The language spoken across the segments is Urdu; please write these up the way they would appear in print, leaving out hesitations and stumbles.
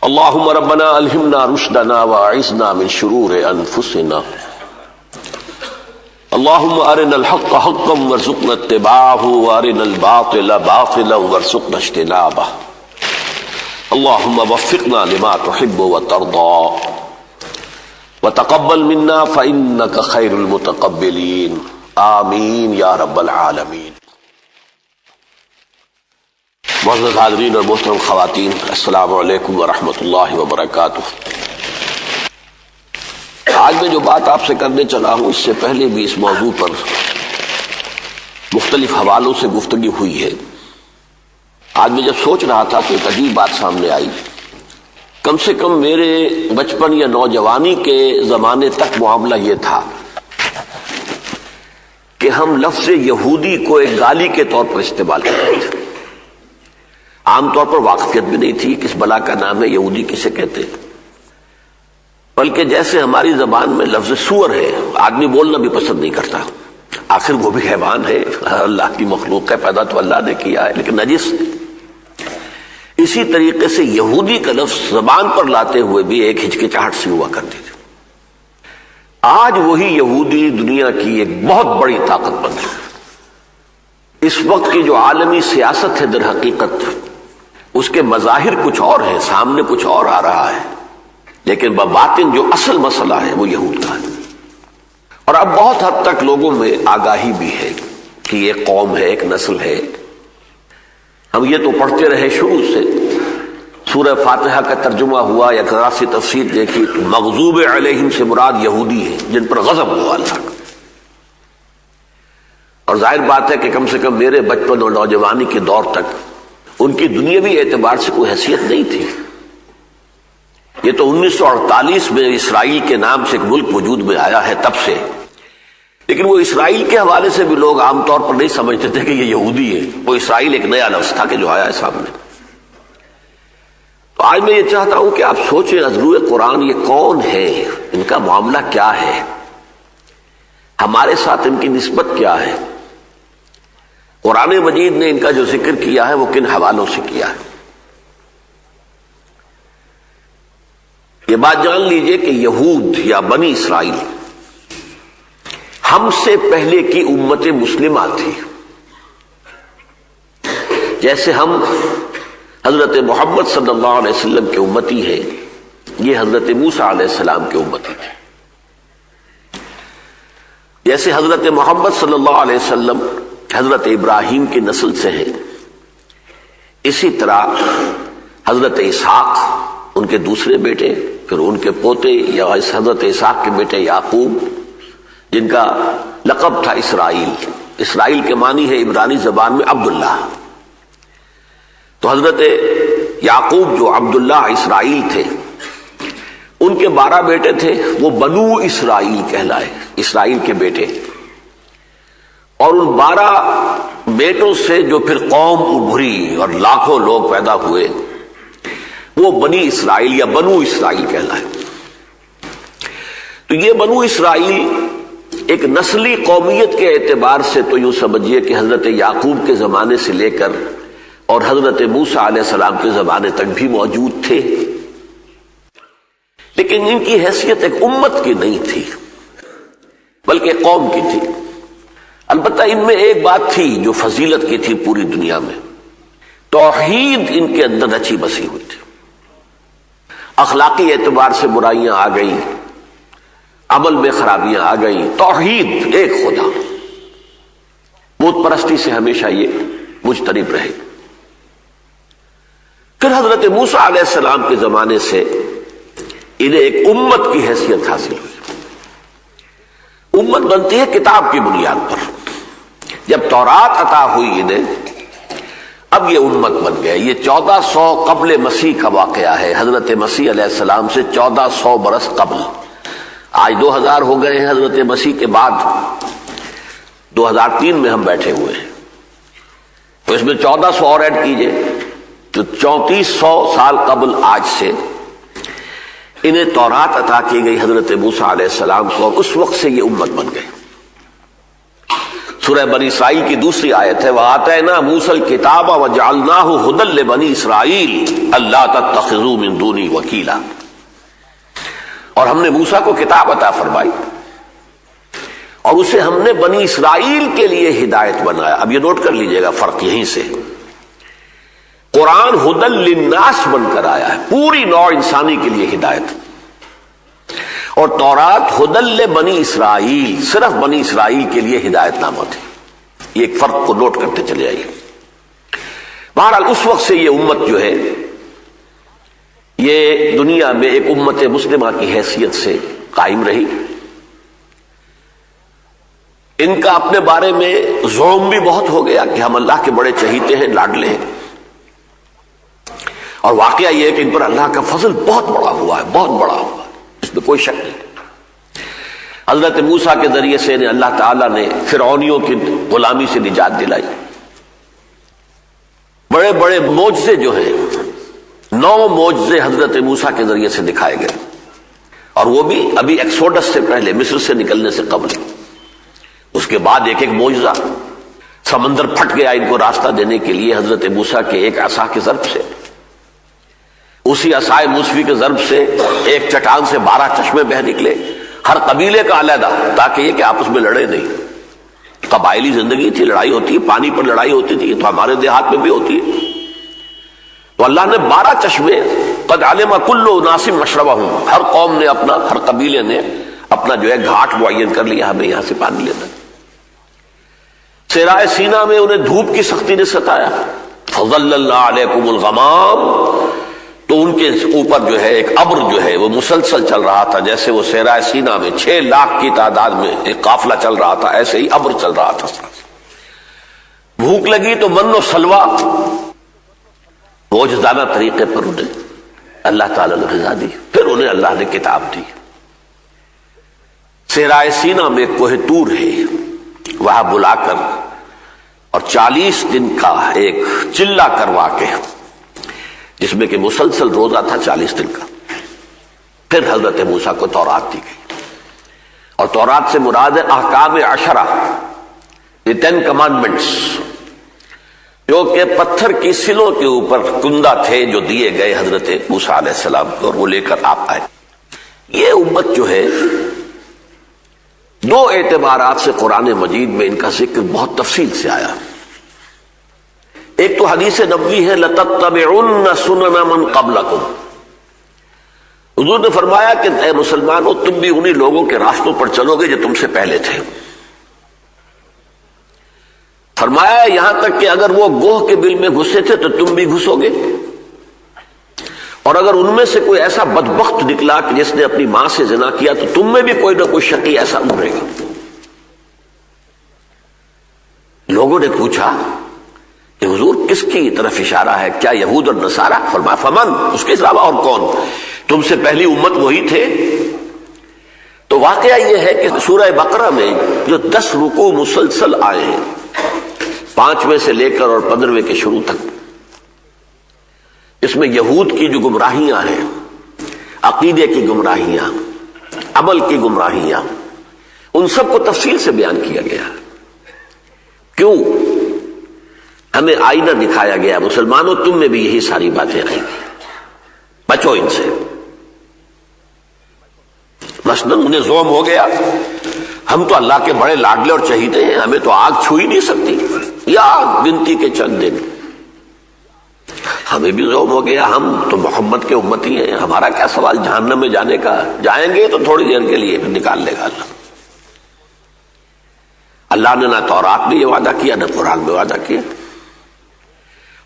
اللهم ربنا الہمنا رشدنا واعذنا من شرور انفسنا اللهم ارنا الحق حقا وارزقنا اتباعه وارنا الباطل باطلا وارزقنا اجتنابه اللهم وفقنا لما تحب وترضى وتقبل منا فإنك خير المتقبلين آمین یا رب العالمین۔ معزز حاضرین اور محترم خواتین، السلام علیکم ورحمۃ اللہ وبرکاتہ۔ آج میں جو بات آپ سے کرنے چلا ہوں، اس سے پہلے بھی اس موضوع پر مختلف حوالوں سے گفتگو ہوئی ہے۔ آج میں جب سوچ رہا تھا تو ایک عجیب بات سامنے آئی۔ کم سے کم میرے بچپن یا نوجوانی کے زمانے تک معاملہ یہ تھا کہ ہم لفظ یہودی کو ایک گالی کے طور پر استعمال کرتے تھے۔ عام طور پر واقفیت بھی نہیں تھی کس بلا کا نام ہے یہودی کسے کہتے ہیں، بلکہ جیسے ہماری زبان میں لفظ سور ہے، آدمی بولنا بھی پسند نہیں کرتا، آخر وہ بھی حیوان ہے، اللہ کی مخلوق ہے، پیدا تو اللہ نے کیا ہے لیکن نجس ہے۔ اسی طریقے سے یہودی کا لفظ زبان پر لاتے ہوئے بھی ایک ہچکچاہٹ سی ہوا کرتی تھی۔ آج وہی یہودی دنیا کی ایک بہت بڑی طاقت بن چکا ہے۔ اس وقت کی جو عالمی سیاست ہے در حقیقت اس کے مظاہر کچھ اور ہیں، سامنے کچھ اور آ رہا ہے، لیکن بباطن جو اصل مسئلہ ہے وہ یہود کا ہے۔ اور اب بہت حد تک لوگوں میں آگاہی بھی ہے کہ یہ قوم ہے، ایک نسل ہے۔ ہم یہ تو پڑھتے رہے شروع سے، سورہ فاتحہ کا ترجمہ ہوا یا ذرا سی تفسیر دیکھی تو مغضوب علیہم سے مراد یہودی ہیں جن پر غضب ہوا اللہ کا۔ اور ظاہر بات ہے کہ کم سے کم میرے بچپن اور نوجوانی کے دور تک ان کی دنیاوی اعتبار سے کوئی حیثیت نہیں تھی۔ یہ تو 1948 میں اسرائیل کے نام سے ایک ملک وجود میں آیا ہے تب سے، لیکن وہ اسرائیل کے حوالے سے بھی لوگ عام طور پر نہیں سمجھتے تھے کہ یہ یہودی ہے۔ وہ اسرائیل ایک نیا لفظ تھا کہ جو آیا ہے سامنے۔ تو آج میں یہ چاہتا ہوں کہ آپ سوچیں از روئے قرآن یہ کون ہے، ان کا معاملہ کیا ہے، ہمارے ساتھ ان کی نسبت کیا ہے، قرآن مجید نے ان کا جو ذکر کیا ہے وہ کن حوالوں سے کیا ہے۔ یہ بات جان لیجئے کہ یہود یا بنی اسرائیل ہم سے پہلے کی امت مسلمہ تھی۔ جیسے ہم حضرت محمد صلی اللہ علیہ وسلم کے امتی ہیں، یہ حضرت موسیٰ علیہ السلام کے امتی تھے۔ جیسے حضرت محمد صلی اللہ علیہ وسلم حضرت ابراہیم کی نسل سے ہیں، اسی طرح حضرت اسحاق ان کے دوسرے بیٹے، پھر ان کے پوتے یا حضرت اسحاق کے بیٹے یعقوب جن کا لقب تھا اسرائیل۔ اسرائیل کے معنی ہے عبرانی زبان میں عبداللہ۔ تو حضرت یعقوب جو عبداللہ اسرائیل تھے، ان کے 12 بیٹے تھے، وہ بنو اسرائیل کہلائے، اسرائیل کے بیٹے۔ اور ان 12 بیٹوں سے جو پھر قوم ابھری اور لاکھوں لوگ پیدا ہوئے وہ بنی اسرائیل یا بنو اسرائیل کہلائے۔ تو یہ بنو اسرائیل ایک نسلی قومیت کے اعتبار سے تو یوں سمجھیے کہ حضرت یعقوب کے زمانے سے لے کر اور حضرت موسیٰ علیہ السلام کے زمانے تک بھی موجود تھے، لیکن ان کی حیثیت ایک امت کی نہیں تھی بلکہ ایک قوم کی تھی۔ البتہ ان میں ایک بات تھی جو فضیلت کی تھی پوری دنیا میں، توحید ان کے اندر رچی بسی ہوئی تھی۔ اخلاقی اعتبار سے برائیاں آ گئیں، عمل میں خرابیاں آ گئیں، توحید ایک خدا، بت پرستی سے ہمیشہ یہ مجتنب رہے۔ پھر حضرت موسیٰ علیہ السلام کے زمانے سے انہیں ایک امت کی حیثیت حاصل ہوئی۔ امت بنتی ہے کتاب کی بنیاد پر۔ جب تورات عطا ہوئی انہیں، اب یہ امت بن گئے۔ یہ 1400 قبل مسیح کا واقعہ ہے، حضرت مسیح علیہ السلام سے 1400 برس قبل۔ آج 2000 ہو گئے ہیں حضرت مسیح کے بعد، 2003 میں ہم بیٹھے ہوئے ہیں، تو اس میں 1400 اور ایڈ کیجئے تو 3400 سال قبل آج سے انہیں تورات عطا کی گئی حضرت موسیٰ علیہ السلام کو، اور اس وقت سے یہ امت بن گئے۔ سورہ بنی اسرائیل کی دوسری آیت ہے وَآتَيْنَا مُوسَى الْكِتَابَ وَجَعَلْنَاهُ هُدًى لِبَنِي إِسْرَائِيلَ أَلَّا تَتَّخِذُوا مِن دُونِي وَكِيلًا، اور ہم نے موسیٰ کو کتاب عطا فرمائی اور اسے ہم نے بنی اسرائیل کے لیے ہدایت بنایا۔ اب یہ نوٹ کر لیجئے گا فرق یہیں سے، قرآن ہدل للناس بن کر آیا ہے، پوری نوع انسانی کے لیے ہدایت، اور تورات ہدل لبنی اسرائیل صرف بنی اسرائیل کے لیے ہدایت نامہ تھی۔ یہ ایک فرق کو نوٹ کرتے چلے آئیے۔ بہرحال اس وقت سے یہ امت جو ہے یہ دنیا میں ایک امت مسلمہ کی حیثیت سے قائم رہی۔ ان کا اپنے بارے میں زعم بھی بہت ہو گیا کہ ہم اللہ کے بڑے چہیتے ہیں، لاڈلے ہیں، اور واقعہ یہ ہے کہ ان پر اللہ کا فضل بہت بڑا ہوا ہے، بہت بڑا ہوا ہے، اس میں کوئی شک نہیں۔ حضرت موسیٰ کے ذریعے سے اللہ تعالیٰ نے فرعونیوں کی غلامی سے نجات دلائی۔ بڑے بڑے معجزے جو ہیں، 9 معجزے حضرت موسیٰ کے ذریعے سے دکھائے گئے، اور وہ بھی ابھی ایکسوڈس سے پہلے، مصر سے نکلنے سے قبل۔ اس کے بعد ایک ایک معجزہ، سمندر پھٹ گیا ان کو راستہ دینے کے لیے حضرت موسیٰ کے ایک عصا کے ضرب سے، اسی عصائے موسوی کے ضرب سے ایک چٹان سے 12 چشمے بہہ نکلے، ہر قبیلے کا علیحدہ، تاکہ یہ کہ آپس میں لڑے نہیں۔ قبائلی زندگی تھی، لڑائی ہوتی، پانی پر لڑائی ہوتی تھی، تو ہمارے دیہات میں بھی ہوتی ہے۔ تو اللہ نے 12 چشمے، قد علم کل اناس مشربہم، ہر قوم نے اپنا، ہر قبیلے نے اپنا جو ہے گھاٹ معین کر لیا، ہمیں یہاں سے پانی لینا۔ صحرائے سینا میں انہیں دھوپ کی سختی نے ستایا، فظللنا علیکم الغمام، تو ان کے اوپر جو ہے ایک ابر جو ہے وہ مسلسل چل رہا تھا، جیسے وہ صحرائے سینا میں 6 لاکھ کی تعداد میں ایک قافلہ چل رہا تھا، ایسے ہی ابر چل رہا تھا۔ بھوک لگی تو من و سلوہ، معجزانہ طریقے پر انہیں اللہ تعالیٰ نے غذا دی، پھر انہیں اللہ نے کتاب دی۔ صحرائے سینا میں کوہ طور ہے، وہاں بلا کر اور 40 دن کا ایک چلہ کروا کے، جس میں کہ مسلسل روزہ تھا 40 دن کا، پھر حضرت موسیٰ کو تورات دی گئی، اور تورات سے مراد ہے احکام 10، یہ 10 کمانڈمنٹس، جو کہ پتھر کی سلوں کے اوپر کندہ تھے، جو دیے گئے حضرت موسیٰ علیہ السلام کو، اور وہ لے کر آپ آئے۔ یہ امت جو ہے 2 اعتبارات سے قرآن مجید میں ان کا ذکر بہت تفصیل سے آیا۔ ایک تو حدیث نبوی ہے لَتَتَّبِعُنَّ سُنَنَ مَن قَبْلَكُمْ، حضور نے فرمایا کہ اے مسلمانوں، تم بھی انہی لوگوں کے راستوں پر چلو گے جو تم سے پہلے تھے۔ فرمایا یہاں تک کہ اگر وہ گوہ کے بل میں گھسے تھے تو تم بھی گھسو گے، اور اگر ان میں سے کوئی ایسا بدبخت نکلا کہ جس نے اپنی ماں سے زنا کیا تو تم میں بھی کوئی نہ کوئی شقی ایسا ابھرے گا۔ لوگوں نے پوچھا کہ حضور کس کی طرف اشارہ ہے، کیا یہود اور نصارہ؟ فرمایا فمن، اس کے علاوہ اور کون، تم سے پہلی امت وہی تھے۔ تو واقعہ یہ ہے کہ سورہ بقرہ میں جو 10 رکوع مسلسل آئے ہیں، 5ویں سے لے کر اور 15ویں کے شروع تک، اس میں یہود کی جو گمراہیاں ہیں، عقیدے کی گمراہیاں، عمل کی گمراہیاں، ان سب کو تفصیل سے بیان کیا گیا۔ کیوں؟ ہمیں آئینہ دکھایا گیا، مسلمانوں تم میں بھی یہی ساری باتیں آئیں گی، بچو ان سے۔ مثلا انہیں ظلم ہو گیا، ہم تو اللہ کے بڑے لاڈلے اور چہیتے ہیں، ہمیں تو آگ چھو ہی نہیں سکتی، یا گنتی کے چند دن۔ ہمیں بھی ظلم ہو گیا، ہم تو محمد کے امتی ہیں، ہمارا کیا سوال جہنم میں جانے کا، جائیں گے تو تھوڑی دیر کے لیے، پھر نکال لے گا اللہ۔ اللہ نے نہ تورات میں یہ وعدہ کیا، نہ قرآن میں وعدہ کیا۔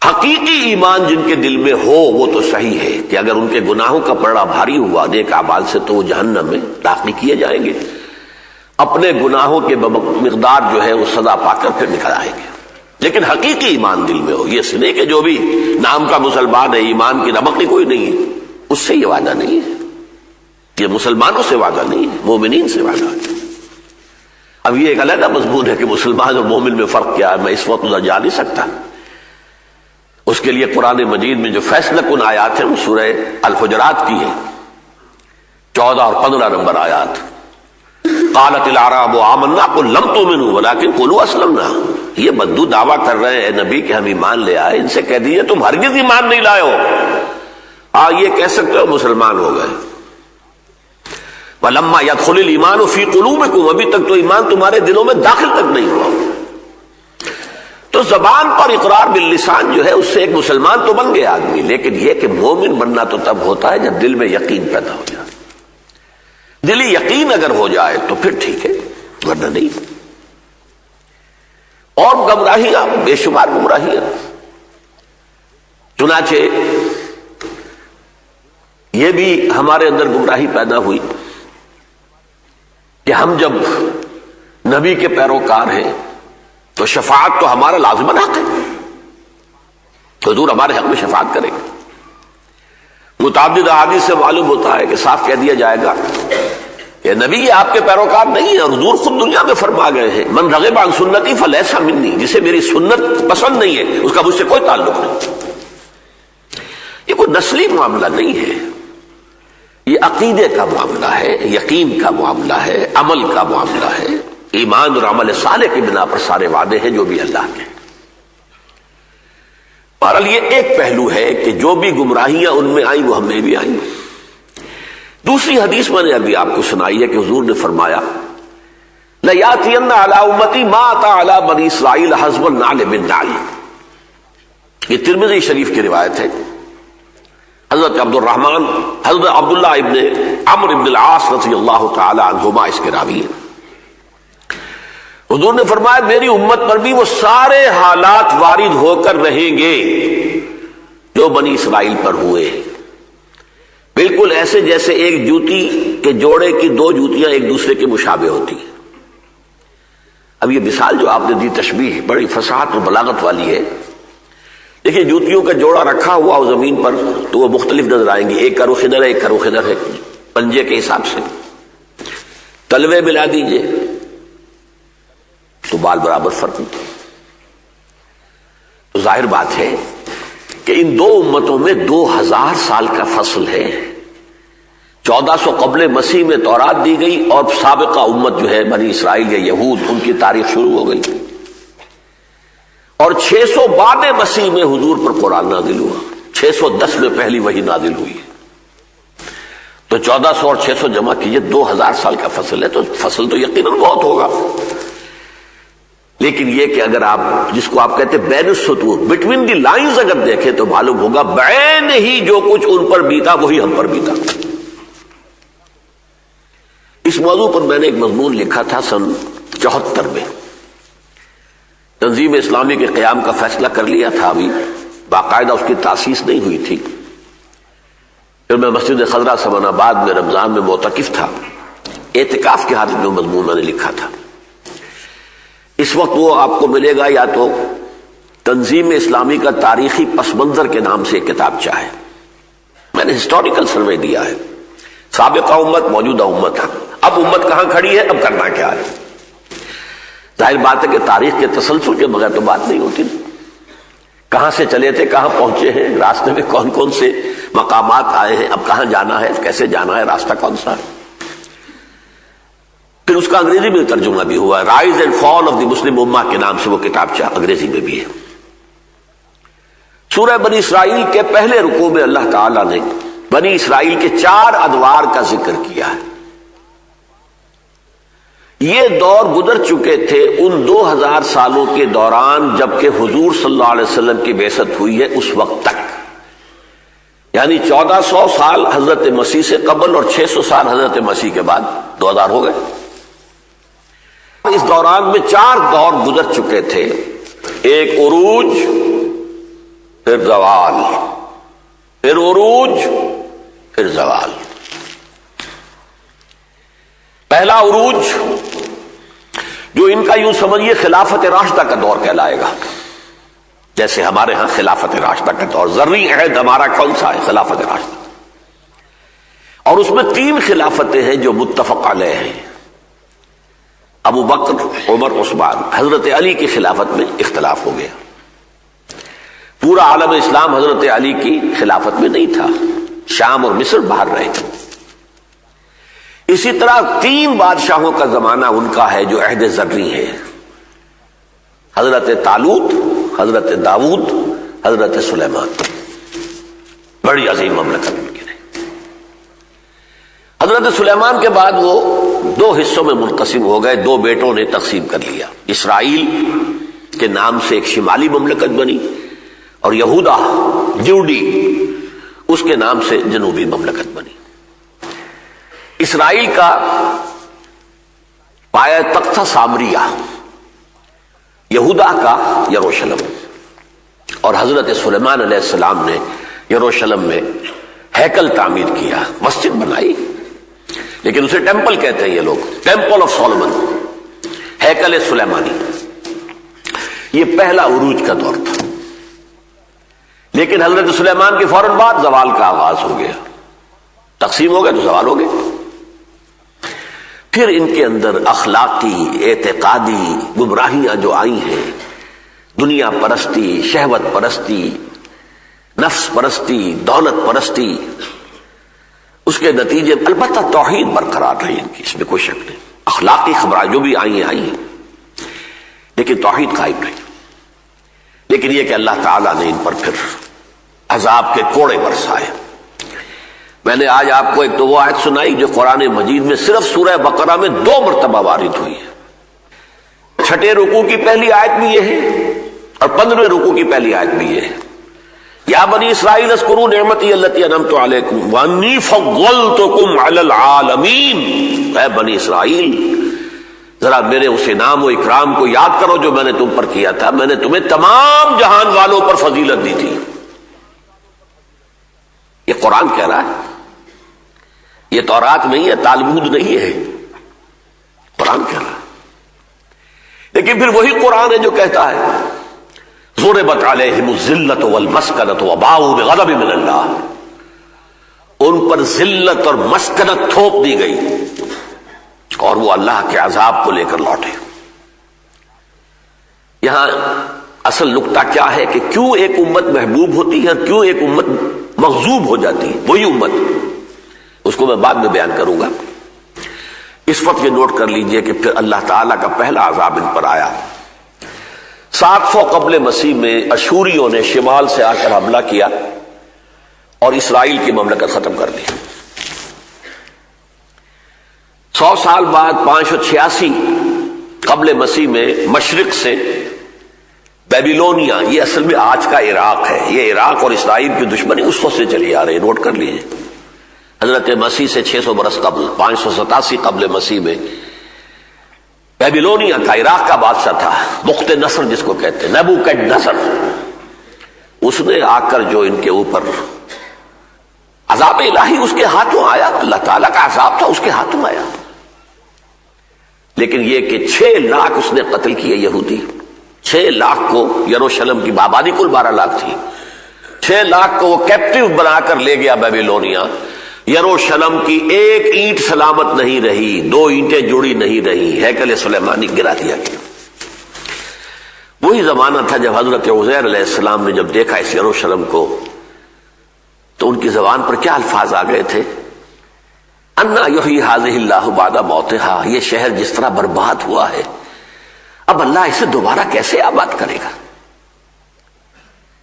حقیقی ایمان جن کے دل میں ہو وہ تو صحیح ہے کہ اگر ان کے گناہوں کا پلڑا بھاری ہوا نیک اعمال سے تو وہ جہنم میں داخل کیے جائیں گے، اپنے گناہوں کے مقدار جو ہے وہ سزا پا کر پھر نکل آئیں گے۔ لیکن حقیقی ایمان دل میں ہو، یہ سنے کہ جو بھی نام کا مسلمان ہے، ایمان کی رمق کوئی نہیں ہے، اس سے یہ وعدہ نہیں ہے، یہ مسلمانوں سے وعدہ نہیں ہے، مومنین سے وعدہ ہے۔ اب یہ ایک علیحدہ مضمون ہے کہ مسلمان اور مومن میں فرق کیا ہے، میں اس وقت ادھر جا نہیں سکتا۔ اس کے لیے قرآن مجید میں جو فیصلہ کن آیات ہیں وہ سورہ الحجرات کی ہے، 14 اور 15 نمبر آیات۔ قالت الاعراب آمنا قل لم تؤمنوا ولکن قولوا اسلمنا. یہ بدو دعویٰ کر رہے ہیں نبی کہ ہم ایمان لے آئے، ان سے کہہ دیجیے تم ہرگز ایمان نہیں لائے ہو، یہ کہہ سکتے ہو مسلمان ہو گئے. وَلَمَّا يَدْخُلِ الْإِيمَانُ فِي قُلُوبِكُمْ، ابھی تک تو ایمان تمہارے دلوں میں داخل تک نہیں ہوا. تو زبان پر اقرار باللسان جو ہے اس سے ایک مسلمان تو بن گیا آدمی، لیکن یہ کہ مومن بننا تو تب ہوتا ہے جب دل میں یقین پیدا ہو جائے. دلی یقین اگر ہو جائے تو پھر ٹھیک ہے، ورنہ نہیں. اور گمراہیاں بے شمار گمراہیاں. چنانچہ یہ بھی ہمارے اندر گمراہی پیدا ہوئی کہ ہم جب نبی کے پیروکار ہیں تو شفاعت تو ہمارا لازماً حق ہے، حضور ہمارے حق میں شفاعت کریں گے. متعدد احادیث سے معلوم ہوتا ہے کہ صاف کہہ دیا جائے گا کہ نبی یہ آپ کے پیروکار نہیں ہے، اور حضور خود دنیا میں فرما گئے ہیں من رغب عن سنتی فلیس منی، جسے میری سنت پسند نہیں ہے اس کا مجھ سے کوئی تعلق نہیں. یہ کوئی نسلی معاملہ نہیں ہے، یہ عقیدے کا معاملہ ہے، یقین کا معاملہ ہے، عمل کا معاملہ ہے. ایمان اور عمل صالح کی بنا پر سارے وعدے ہیں جو بھی اللہ کے. بہرحال یہ ایک پہلو ہے کہ جو بھی گمراہیاں ان میں آئیں وہ ہم میں بھی آئیں. دوسری حدیث میں نے ابھی آپ کو سنائی ہے کہ حضور نے فرمایا لَيَأْتِيَنَّ عَلَىٰ أُمَّتِي مَا أَتَىٰ عَلَىٰ بَنِي إِسْرَائِيلَ حَسْبُ النَّعْلِ بِالنَّعْلِ. یہ ترمذی شریف کی روایت ہے. حضرت عبداللہ ابن عمرو ابن العاص رضی اللہ تعالی عنہما اس کے راوی ہیں. حضور نے فرمایا میری امت پر بھی وہ سارے حالات وارد ہو کر رہیں گے جو بنی اسرائیل پر ہوئے. بالکل ایسے جیسے ایک جوتی کے جوڑے کی دو جوتیاں ایک دوسرے کے مشابہ ہوتی ہیں. اب یہ مثال جو آپ نے دی تشبیہ بڑی فصاحت اور بلاغت والی ہے. دیکھیے جوتیوں کا جوڑا رکھا ہوا ہو زمین پر تو وہ مختلف نظر آئیں گے، ایک کا رخ ادھر ہے ایک کا رخ ادھر ہے پنجے کے حساب سے. تلوے ملا دیجئے تو بال برابر فرق نہیں. تو ظاہر بات ہے کہ ان دو امتوں میں 2000 سال کا فصل ہے. 1400 قبل مسیح میں تورات دی گئی اور سابقہ امت جو ہے بنی اسرائیل یا یہود ان کی تاریخ شروع ہو گئی، اور 600 بعد مسیح میں حضور پر قرآن نازل ہوا. 610 میں پہلی وحی نازل ہوئی ہے. تو 1400 اور 600 جمع کیجئے 2000 سال کا فصل ہے. تو فصل تو یقیناً بہت ہوگا، لیکن یہ کہ اگر آپ جس کو آپ کہتے ہیں بین السطور بٹوین دی لائنز اگر دیکھیں تو معلوم ہوگا بعین ہی جو کچھ ان پر بیتا وہی ہم پر بیتا. اس موضوع پر میں نے ایک مضمون لکھا تھا سن 74 میں. تنظیم اسلامی کے قیام کا فیصلہ کر لیا تھا، ابھی باقاعدہ اس کی تاسیس نہیں ہوئی تھی. پھر میں مسجد خضرہ سمن آباد میں رمضان میں معتکف تھا، اعتکاف کی حالت میں مضمون میں نے لکھا تھا. اس وقت وہ آپ کو ملے گا یا تو تنظیم اسلامی کا تاریخی پس منظر کے نام سے ایک کتاب چاہے. میں نے ہسٹوریکل سروے دیا ہے، سابقہ امت موجودہ امت ہے، اب امت کہاں کھڑی ہے، اب کرنا کیا ہے. ظاہر بات ہے کہ تاریخ کے تسلسل کے بغیر تو بات نہیں ہوتی. کہاں سے چلے تھے، کہاں پہنچے ہیں، راستے میں کون کون سے مقامات آئے ہیں، اب کہاں جانا ہے، کیسے جانا ہے، راستہ کون سا ہے. پھر اس کا انگریزی میں ترجمہ بھی ہوا، rise and fall of the Muslim Ummah کے نام سے وہ کتاب انگریزی میں بھی ہے. سورہ بنی اسرائیل کے پہلے رکوع میں اللہ تعالیٰ نے بنی اسرائیل کے 4 ادوار کا ذکر کیا ہے. یہ دور گزر چکے تھے ان 2000 سالوں کے دوران جبکہ حضور صلی اللہ علیہ وسلم کی بعثت ہوئی ہے اس وقت تک، یعنی 1400 سال حضرت مسیح سے قبل اور 600 سال حضرت مسیح کے بعد 2000 ہو گئے. اس دوران میں 4 دور گزر چکے تھے، ایک عروج، پھر زوال، پھر عروج، پھر زوال. پہلا عروج جو ان کا یوں سمجھیے خلافت راشدہ کا دور کہلائے گا، جیسے ہمارے ہاں خلافت راشدہ کا دور. ذرّی عہد ہمارا کون سا ہے؟ خلافت راشدہ. اور اس میں 3 خلافتیں ہیں جو متفق علیہ ہیں. ابو بکر، عمر، عثمان. حضرت علی کی خلافت میں اختلاف ہو گیا. پورا عالم اسلام حضرت علی کی خلافت میں نہیں تھا، شام اور مصر باہر رہے. اسی طرح 3 بادشاہوں کا زمانہ ان کا ہے جو عہد زرعی ہے، حضرت طالوت، حضرت داؤد، حضرت سلیمان. بڑی عظیم مملکت ان کی رہی. حضرت سلیمان کے بعد وہ 2 حصوں میں منقسم ہو گئے، 2 بیٹوں نے تقسیم کر لیا. اسرائیل کے نام سے ایک شمالی مملکت بنی اور یہودا جوڈی اس کے نام سے جنوبی مملکت بنی. اسرائیل کا پایا تخت تھا سامریہ، یہودا کا یروشلم، اور حضرت سلیمان علیہ السلام نے یروشلم میں ہیکل تعمیر کیا، مسجد بنائی، لیکن اسے ٹیمپل کہتے ہیں یہ لوگ، ٹیمپل آف سولومن، ہیکل سلیمانی. یہ پہلا عروج کا دور تھا. لیکن حضرت سلیمان کے فوراً بعد زوال کا آغاز ہو گیا، تقسیم ہو گیا تو زوال ہو گیا. پھر ان کے اندر اخلاقی اعتقادی گمراہیاں جو آئی ہیں، دنیا پرستی، شہوت پرستی، نفس پرستی، دولت پرستی، اس کے نتیجے میں البتہ توحید برقرار رہی ان کی، اس میں کوئی شک نہیں. اخلاقی خبریں جو بھی آئی ہیں لیکن توحید قائم رہی. لیکن یہ کہ اللہ تعالیٰ نے ان پر پھر عذاب کے کوڑے برسائے. میں نے آج آپ کو ایک تو وہ آیت سنائی جو قرآن مجید میں صرف سورہ بقرہ میں 2 مرتبہ وارد ہوئی ہے. 6 رکوع کی پہلی آیت بھی یہ ہے اور 15ویں رکوع کی پہلی آیت بھی یہ ہے. یا بنی اسرائیل اذکروا نعمتی التی انعمت علیکم وانی فضلتکم علی العالمین. اے بنی اسرائیل، ذرا میرے اس انعام و اکرام کو یاد کرو جو میں نے تم پر کیا تھا. میں نے تمہیں تمام جہان والوں پر فضیلت دی تھی. یہ قرآن کہہ رہا ہے، یہ تورات نہیں ہے، تالمود نہیں ہے، قرآن کہہ رہا ہے. لیکن پھر وہی قرآن ہے جو کہتا ہے ضربت علیہم الذلۃ والمسکنۃ وباؤوا بغضب من اللہ. ان پر ذلت اور مسکنت تھوپ دی گئی اور وہ اللہ کے عذاب کو لے کر لوٹے. یہاں اصل نقطہ کیا ہے کہ کیوں ایک امت محبوب ہوتی ہے اور کیوں ایک امت مغضوب ہو جاتی ہے. وہی امت، اس کو میں بعد میں بیان کروں گا. اس وقت یہ نوٹ کر لیجئے کہ پھر اللہ تعالیٰ کا پہلا عذاب ان پر آیا 700 قبل مسیح میں. اشوریوں نے شمال سے آ کر حملہ کیا اور اسرائیل کی مملکت ختم کر دی. 100 سال بعد 586 قبل مسیح میں مشرق سے بیبیلونیا، یہ اصل میں آج کا عراق ہے، یہ عراق اور اسرائیل کی دشمنی اس وقت سے چلی آ رہی ہے، نوٹ کر لیجیے. حضرت مسیح سے 600 برس قبل 587 قبل مسیح میں بیبیلونیا کا، عراق کا بادشاہ تھا بخت نصر جس کو کہتے ہیں، نیبوکڈنیزر. اس نے آ کر جو ان کے اوپر عذاب الہی اس کے ہاتھوں آیا، اللہ تعالیٰ کا عذاب تھا اس کے ہاتھوں آیا. لیکن یہ کہ 6 لاکھ اس نے قتل کیے یہودی. 6 لاکھ کو یروشلم کی آبادی کل 12 لاکھ تھی، 6 لاکھ کو وہ کیپٹیو بنا کر لے گیا بیبیلونیا. یروشلم کی ایک اینٹ سلامت نہیں رہی، 2 اینٹیں جڑی نہیں رہی، ہیکل سلیمانی گرا دیا گیا. وہی زمانہ تھا جب حضرت عزیر علیہ السلام نے جب دیکھا اس یروشلم کو تو ان کی زبان پر کیا الفاظ آ گئے تھے؟ انا یحیی ھذہ اللہ بعد موتھا. یہ شہر جس طرح برباد ہوا ہے اب اللہ اسے دوبارہ کیسے آباد کرے گا؟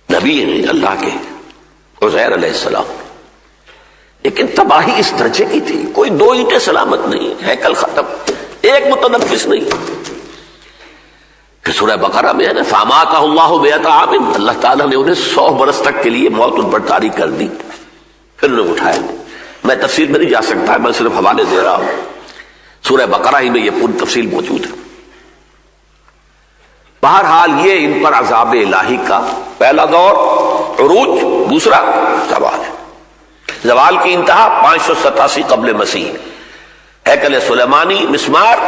نبی نے اللہ کے عزیر علیہ السلام، لیکن تباہی اس درجے کی تھی، کوئی 2 اینٹیں سلامت نہیں، ہیکل ختم، ایک متنفس نہیں. پھر سورہ بقرہ میں ہے نا فاماتہ اللہ 100 عام، اللہ تعالیٰ نے انہیں 100 برس تک کے لیے موت ان پر طاری کر دی. پھر انہیں اٹھایا. میں تفصیل میں نہیں جا سکتا، میں صرف حوالے دے رہا ہوں. سورہ بقرہ ہی میں یہ پوری تفصیل موجود ہے. بہرحال یہ ان پر عذاب الہی کا پہلا دور عروج، دوسرا زوال. زوال کی انتہا 587 قبل مسیح، ہیکل سلیمانی، مسمار،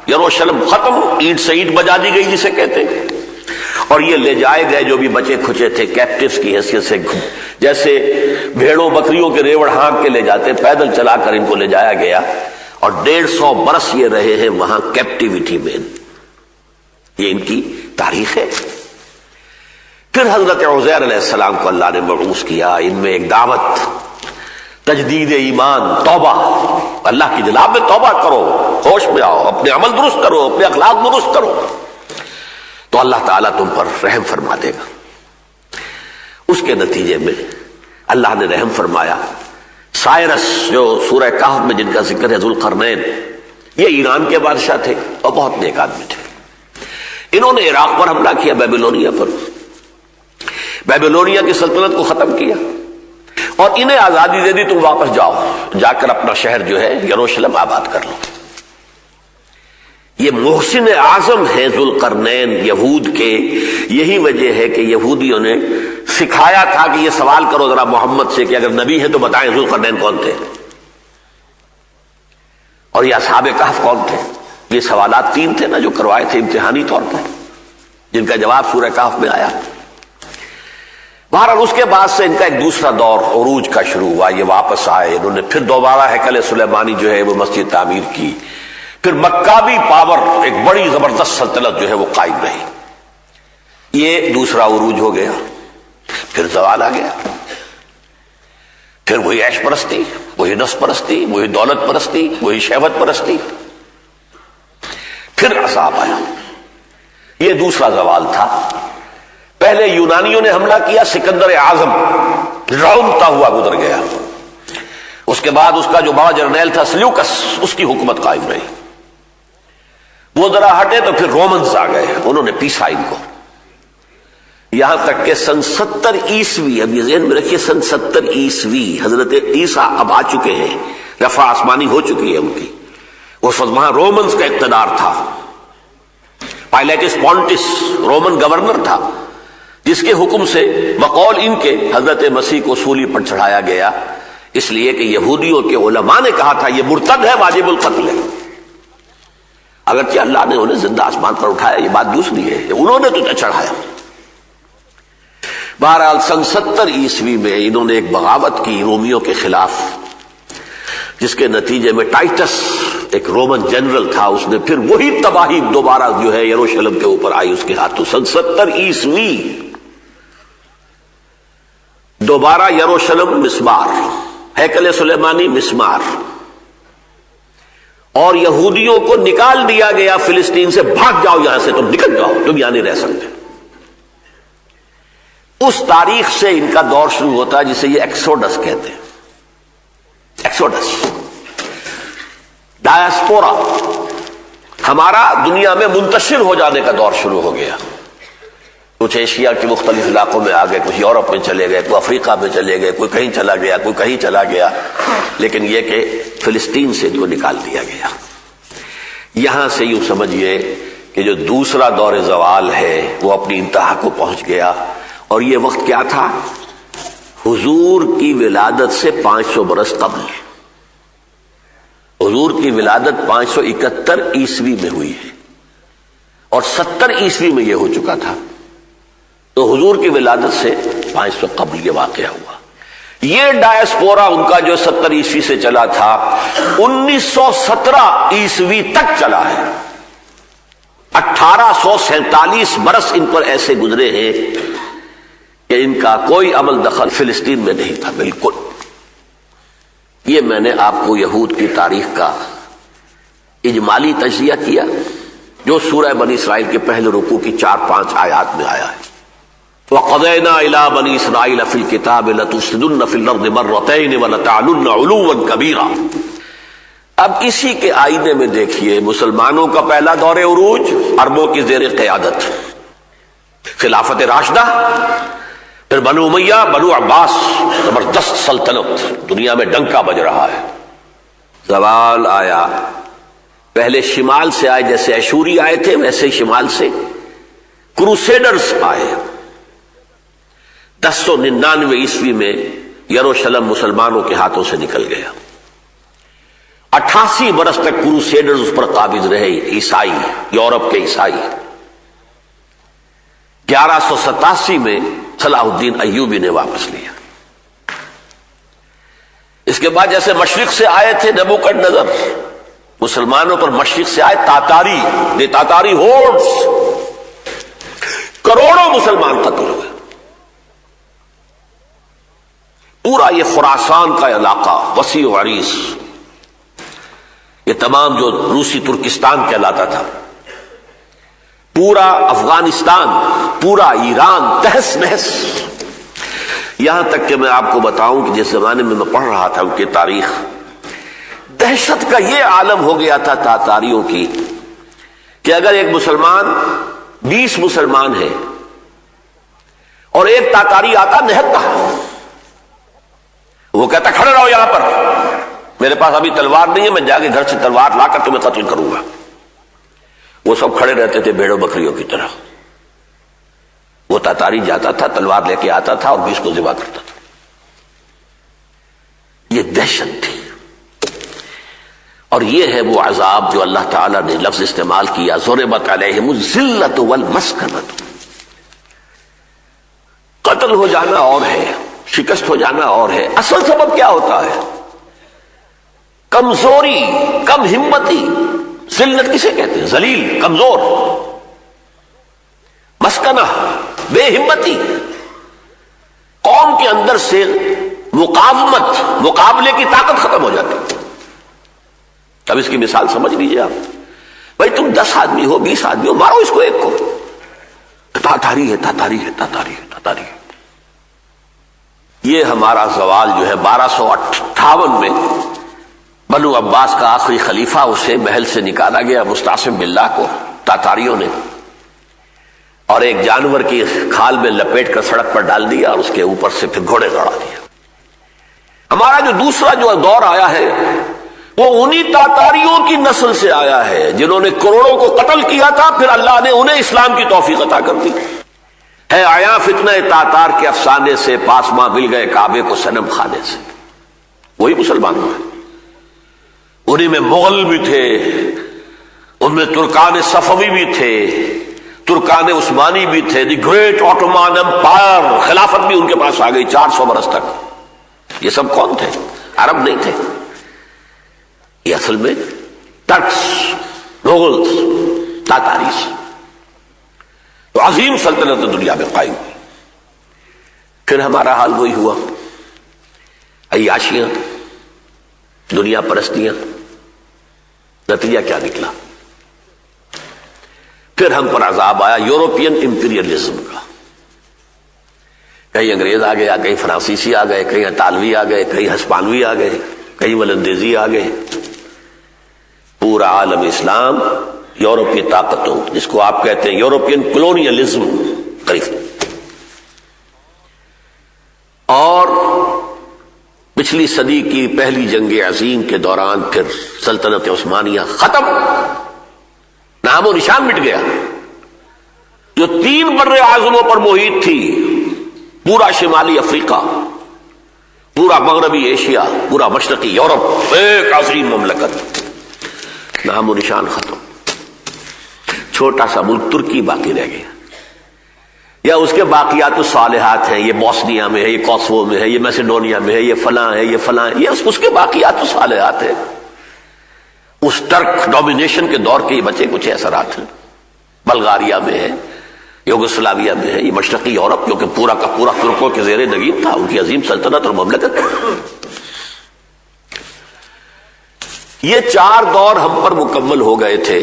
یروشلم ختم، اینٹ سے اینٹ بجا دی گئی جسے کہتے ہیں. اور یہ لے جائے گئے جو بھی بچے کھچے تھے کیپٹیوز کی حیثیت سے، جیسے بھیڑوں بکریوں کے ریوڑ ہانک کے لے جاتے، پیدل چلا کر ان کو لے جایا گیا اور 150 برس یہ رہے ہیں وہاں کیپٹیوٹی میں. یہ ان کی تاریخ ہے. پھر حضرت عزیر علیہ السلام کو اللہ نے مبعوث کیا. ان میں ایک دعوت تجدید ایمان، توبہ، اللہ کی جناب میں توبہ کرو، ہوش میں آؤ، اپنے عمل درست کرو، اپنے اخلاق درست کرو، تو اللہ تعالیٰ تم پر رحم فرما دے گا۔ اس کے نتیجے میں اللہ نے رحم فرمایا۔ سائرس جو سورہ کہف میں جن کا ذکر ہے، ذوالقرنین، یہ ایران کے بادشاہ تھے اور بہت نیک آدمی تھے۔ انہوں نے عراق پر حملہ کیا، بیبیلونیا پر، بیبیلونیا کی سلطنت کو ختم کیا اور انہیں آزادی دے دی، تم واپس جاؤ، جا کر اپنا شہر جو ہے یروشلم آباد کر لو۔ یہ محسن اعظم ہے ذوالقرنین یہود کے۔ یہی وجہ ہے کہ یہودیوں نے سکھایا تھا کہ یہ سوال کرو ذرا محمد سے کہ اگر نبی ہے تو بتائیں ذوالقرنین کون تھے اور یہ اصحاب کہف کون تھے۔ یہ سوالات 3 تھے نا جو کروائے تھے امتحانی طور پر، جن کا جواب سورہ کہف میں آیا۔ بہرحال اس کے بعد سے ان کا ایک دوسرا دور عروج کا شروع ہوا، یہ واپس آئے، انہوں نے پھر دوبارہ ہیکل سلیمانی جو ہے وہ مسجد تعمیر کی، پھر مکابی پاور، ایک بڑی زبردست سلطنت جو ہے وہ قائم رہی۔ یہ دوسرا عروج ہو گیا، پھر زوال آ گیا، پھر وہی عیش پرستی، وہی نفس پرستی، وہی دولت پرستی، وہی شہوت پرستی، پھر عذاب آیا۔ یہ دوسرا زوال تھا۔ پہلے یونانیوں نے حملہ کیا، سکندر اعظم رونتا ہوا گزر گیا، اس کے بعد اس کا جو بڑا جرنیل تھا سلیوکس، اس کی حکومت قائم رہی۔ وہ ذرا ہٹے تو پھر رومنز آ گئے، انہوں نے پیسا ان کو، یہاں تک کہ سن 70 عیسوی، اب یہ ذہن میں رکھیے، سن 70 عیسوی حضرت عیسیٰ اب آ چکے ہیں، رفع آسمانی ہو چکی ہے ان کی، اس وقت وہاں رومنز کا اقتدار تھا۔ پائلیٹس پونٹس رومن گورنر تھا، جس کے حکم سے بقول ان کے حضرت مسیح کو سولی پر چڑھایا گیا، اس لیے کہ یہودیوں کے علماء نے کہا تھا یہ مرتد ہے، واجب القتل ہے۔ اگرچہ اللہ نے انہیں زندہ آسمان پر اٹھایا، یہ بات دوسری ہے، انہوں نے تو چڑھایا۔ بہرحال سن 70 عیسوی میں انہوں نے ایک بغاوت کی رومیوں کے خلاف، جس کے نتیجے میں ٹائٹس ایک رومن جنرل تھا، اس نے پھر وہی تباہی دوبارہ جو ہے یروشلم کے اوپر آئی اس کے ہاتھوں۔ سن 70 عیسوی دوبارہ یروشلم مسمار، ہیکل سلیمانی مسمار، اور یہودیوں کو نکال دیا گیا فلسطین سے، بھاگ جاؤ یہاں سے، تم نکل جاؤ، تم یہاں نہیں رہ سکتے۔ اس تاریخ سے ان کا دور شروع ہوتا ہے جسے یہ ایکسوڈس کہتے ہیں، ایکسوڈس، ڈایاسپورا، ہمارا دنیا میں منتشر ہو جانے کا دور شروع ہو گیا۔ کچھ ایشیا کے مختلف علاقوں میں آ گئے، کچھ یورپ میں چلے گئے، کوئی افریقہ میں چلے گئے، کوئی کہیں چلا گیا، کوئی کہیں چلا گیا، لیکن یہ کہ فلسطین سے ان کو نکال دیا گیا۔ یہاں سے یوں سمجھیے کہ جو دوسرا دور زوال ہے وہ اپنی انتہا کو پہنچ گیا، اور یہ وقت کیا تھا؟ حضور کی ولادت سے 500 برس قبل۔ حضور کی ولادت 571 عیسوی میں ہوئی ہے اور 70 عیسوی میں یہ ہو چکا تھا، تو حضور کی ولادت سے 500 قبل یہ واقعہ ہوا۔ یہ ڈایاسپورا ان کا جو 70 عیسوی سے چلا تھا، 1917 عیسوی تک چلا ہے۔ 1847 برس ان پر ایسے گزرے ہیں کہ ان کا کوئی عمل دخل فلسطین میں نہیں تھا، بالکل۔ یہ میں نے آپ کو یہود کی تاریخ کا اجمالی تجزیہ کیا، جو سورہ بنی اسرائیل کے پہلے رکوع کی 4-5 آیات میں آیا ہے۔ وَقَضَيْنَا إِلَىٰ بَنِي إِسْرَائِيلَ فِي الْكِتَابِ لَتُفْسِدُنَّ فِي الْأَرْضِ مَرَّتَيْنِ وَلَتَعْلُنَّ عُلُوًّا كَبِيرًا۔ اب اسی کے آئینے میں دیکھیے، مسلمانوں کا پہلا دور عروج، عربوں کی زیر قیادت، خلافت راشدہ، پھر بنو امیہ، بنو عباس، زبردست سلطنت، دنیا میں ڈنکا بج رہا ہے۔ زوال آیا، پہلے شمال سے آئے، جیسے ایشوری آئے تھے ویسے ہی شمال سے کروسیڈرز آئے۔ 1099 عیسوی میں یروشلم مسلمانوں کے ہاتھوں سے نکل گیا۔ 88 برس تک کروسیڈرز اس پر قابض رہے، عیسائی، یورپ کے عیسائی۔ 1187 میں صلاح الدین ایوبی نے واپس لیا۔ اس کے بعد جیسے مشرق سے آئے تھے نبوکدنضر، مسلمانوں پر مشرق سے آئے تاتاری، دی تاتاری ہورڈز، کروڑوں مسلمان قتل ہوئے۔ پورا یہ خراسان کا علاقہ وسیع و عریض، یہ تمام جو روسی ترکستان کہلاتا تھا، پورا افغانستان، پورا ایران تہس نہس، یہاں تک کہ میں آپ کو بتاؤں کہ جس زمانے میں پڑھ رہا تھا ان کی تاریخ، دہشت کا یہ عالم ہو گیا تھا تاتاریوں کی کہ اگر ایک مسلمان 20 مسلمان ہیں اور ایک تاتاری آتا نہتا، وہ کہتا کھڑے رہو یہاں پر، میرے پاس ابھی تلوار نہیں ہے، میں جا کے گھر سے تلوار لا کر تمہیں قتل کروں گا۔ وہ سب کھڑے رہتے تھے بھیڑوں بکریوں کی طرح، وہ تاتاری جاتا تھا تلوار لے کے آتا تھا اور 20 کو ذبح کرتا تھا۔ یہ دہشت تھی، اور یہ ہے وہ عذاب جو اللہ تعالیٰ نے لفظ استعمال کیا، ضربت علیہم الذلۃ والمسکنۃ۔ قتل ہو جانا اور ہے، شکست ہو جانا اور ہے، اصل سبب کیا ہوتا ہے؟ کمزوری، کم ہمتی۔ ذلت کسے کہتے ہیں؟ ذلیل، کمزور۔ مسکنہ، بے ہمتی۔ قوم کے اندر سے مقاومت، مقابلے کی طاقت ختم ہو جاتی۔ اب اس کی مثال سمجھ لیجیے آپ، بھائی تم 10 آدمی ہو، 20 آدمی ہو، مارو اس کو، ایک کو، تاتاری ہے، تاتاری ہے، تاتاری ہے، تاتاری ہے۔ یہ ہمارا زوال جو ہے 1258 میں بنو عباس کا آخری خلیفہ، اسے محل سے نکالا گیا مستعصم باللہ کو تاتاریوں نے، اور ایک جانور کی کھال میں لپیٹ کر سڑک پر ڈال دیا اور اس کے اوپر سے پھر گھوڑے دوڑا دیا۔ ہمارا جو دوسرا جو دور آیا ہے وہ انہی تاتاریوں کی نسل سے آیا ہے جنہوں نے کروڑوں کو قتل کیا تھا، پھر اللہ نے انہیں اسلام کی توفیق عطا کر دی۔ ہے آیا فتنہ تاتار کے افسانے سے، پاسماں مل گئے کعبے کو صنم خانے سے۔ وہی مسلمان ہیں، انہی میں مغل بھی تھے، ان میں ترکان صفوی بھی تھے، ترکان عثمانی بھی تھے، دی گریٹ آٹومان امپائر، خلافت بھی ان کے پاس آ گئی 400 برس تک۔ یہ سب کون تھے؟ عرب نہیں تھے، یہ اصل میں ترکس، مغلس، تاتاریس۔ تو عظیم سلطنت دنیا میں قائم ہوئی۔ پھر ہمارا حال وہی ہوا، عیاشیاں، دنیا پرستیاں۔ نتیجہ کیا نکلا؟ پھر ہم پر عذاب آیا یورپین امپیریلزم کا۔ کہیں انگریز آ گیا، کہیں فرانسیسی آ گئے، کہیں اطالوی آ گئے، کہیں ہسپانوی آ گئے، کہیں ولندیزی آ گئے۔ پورا عالم اسلام یورپی طاقتوں، جس کو آپ کہتے ہیں یورپین کولونیلزم، قریب۔ اور پچھلی صدی کی پہلی جنگ عظیم کے دوران پھر سلطنت عثمانیہ ختم، نام و نشان مٹ گیا۔ جو 3 بر اعظموں پر محیط تھی، پورا شمالی افریقہ، پورا مغربی ایشیا، پورا مشرقی یورپ، ایک عظیم مملکت، نام و نشان ختم۔ چھوٹا سا ملک ترکی باقی رہ گیا، یا اس کے باقیات الصالحات ہیں، یہ بوسنیا میں ہے، یہ کوسوو میں ہے، یہ میسیڈونیا میں ہے، یہ فلاں ہے، یہ فلاں ہے، یہ اس کے باقیات الصالحات ہیں۔ اس ٹرک ڈومینیشن کے دور کے یہ بچے کچھ اثرات ہیں۔ بلغاریہ میں ہے، یوگوسلاویہ میں ہے، یہ مشرقی یورپ جو کہ پورا کا پورا ترکوں کے زیر نگین تھا، ان کی عظیم سلطنت اور مملکت۔ یہ 4 دور ہم پر مکمل ہو گئے تھے۔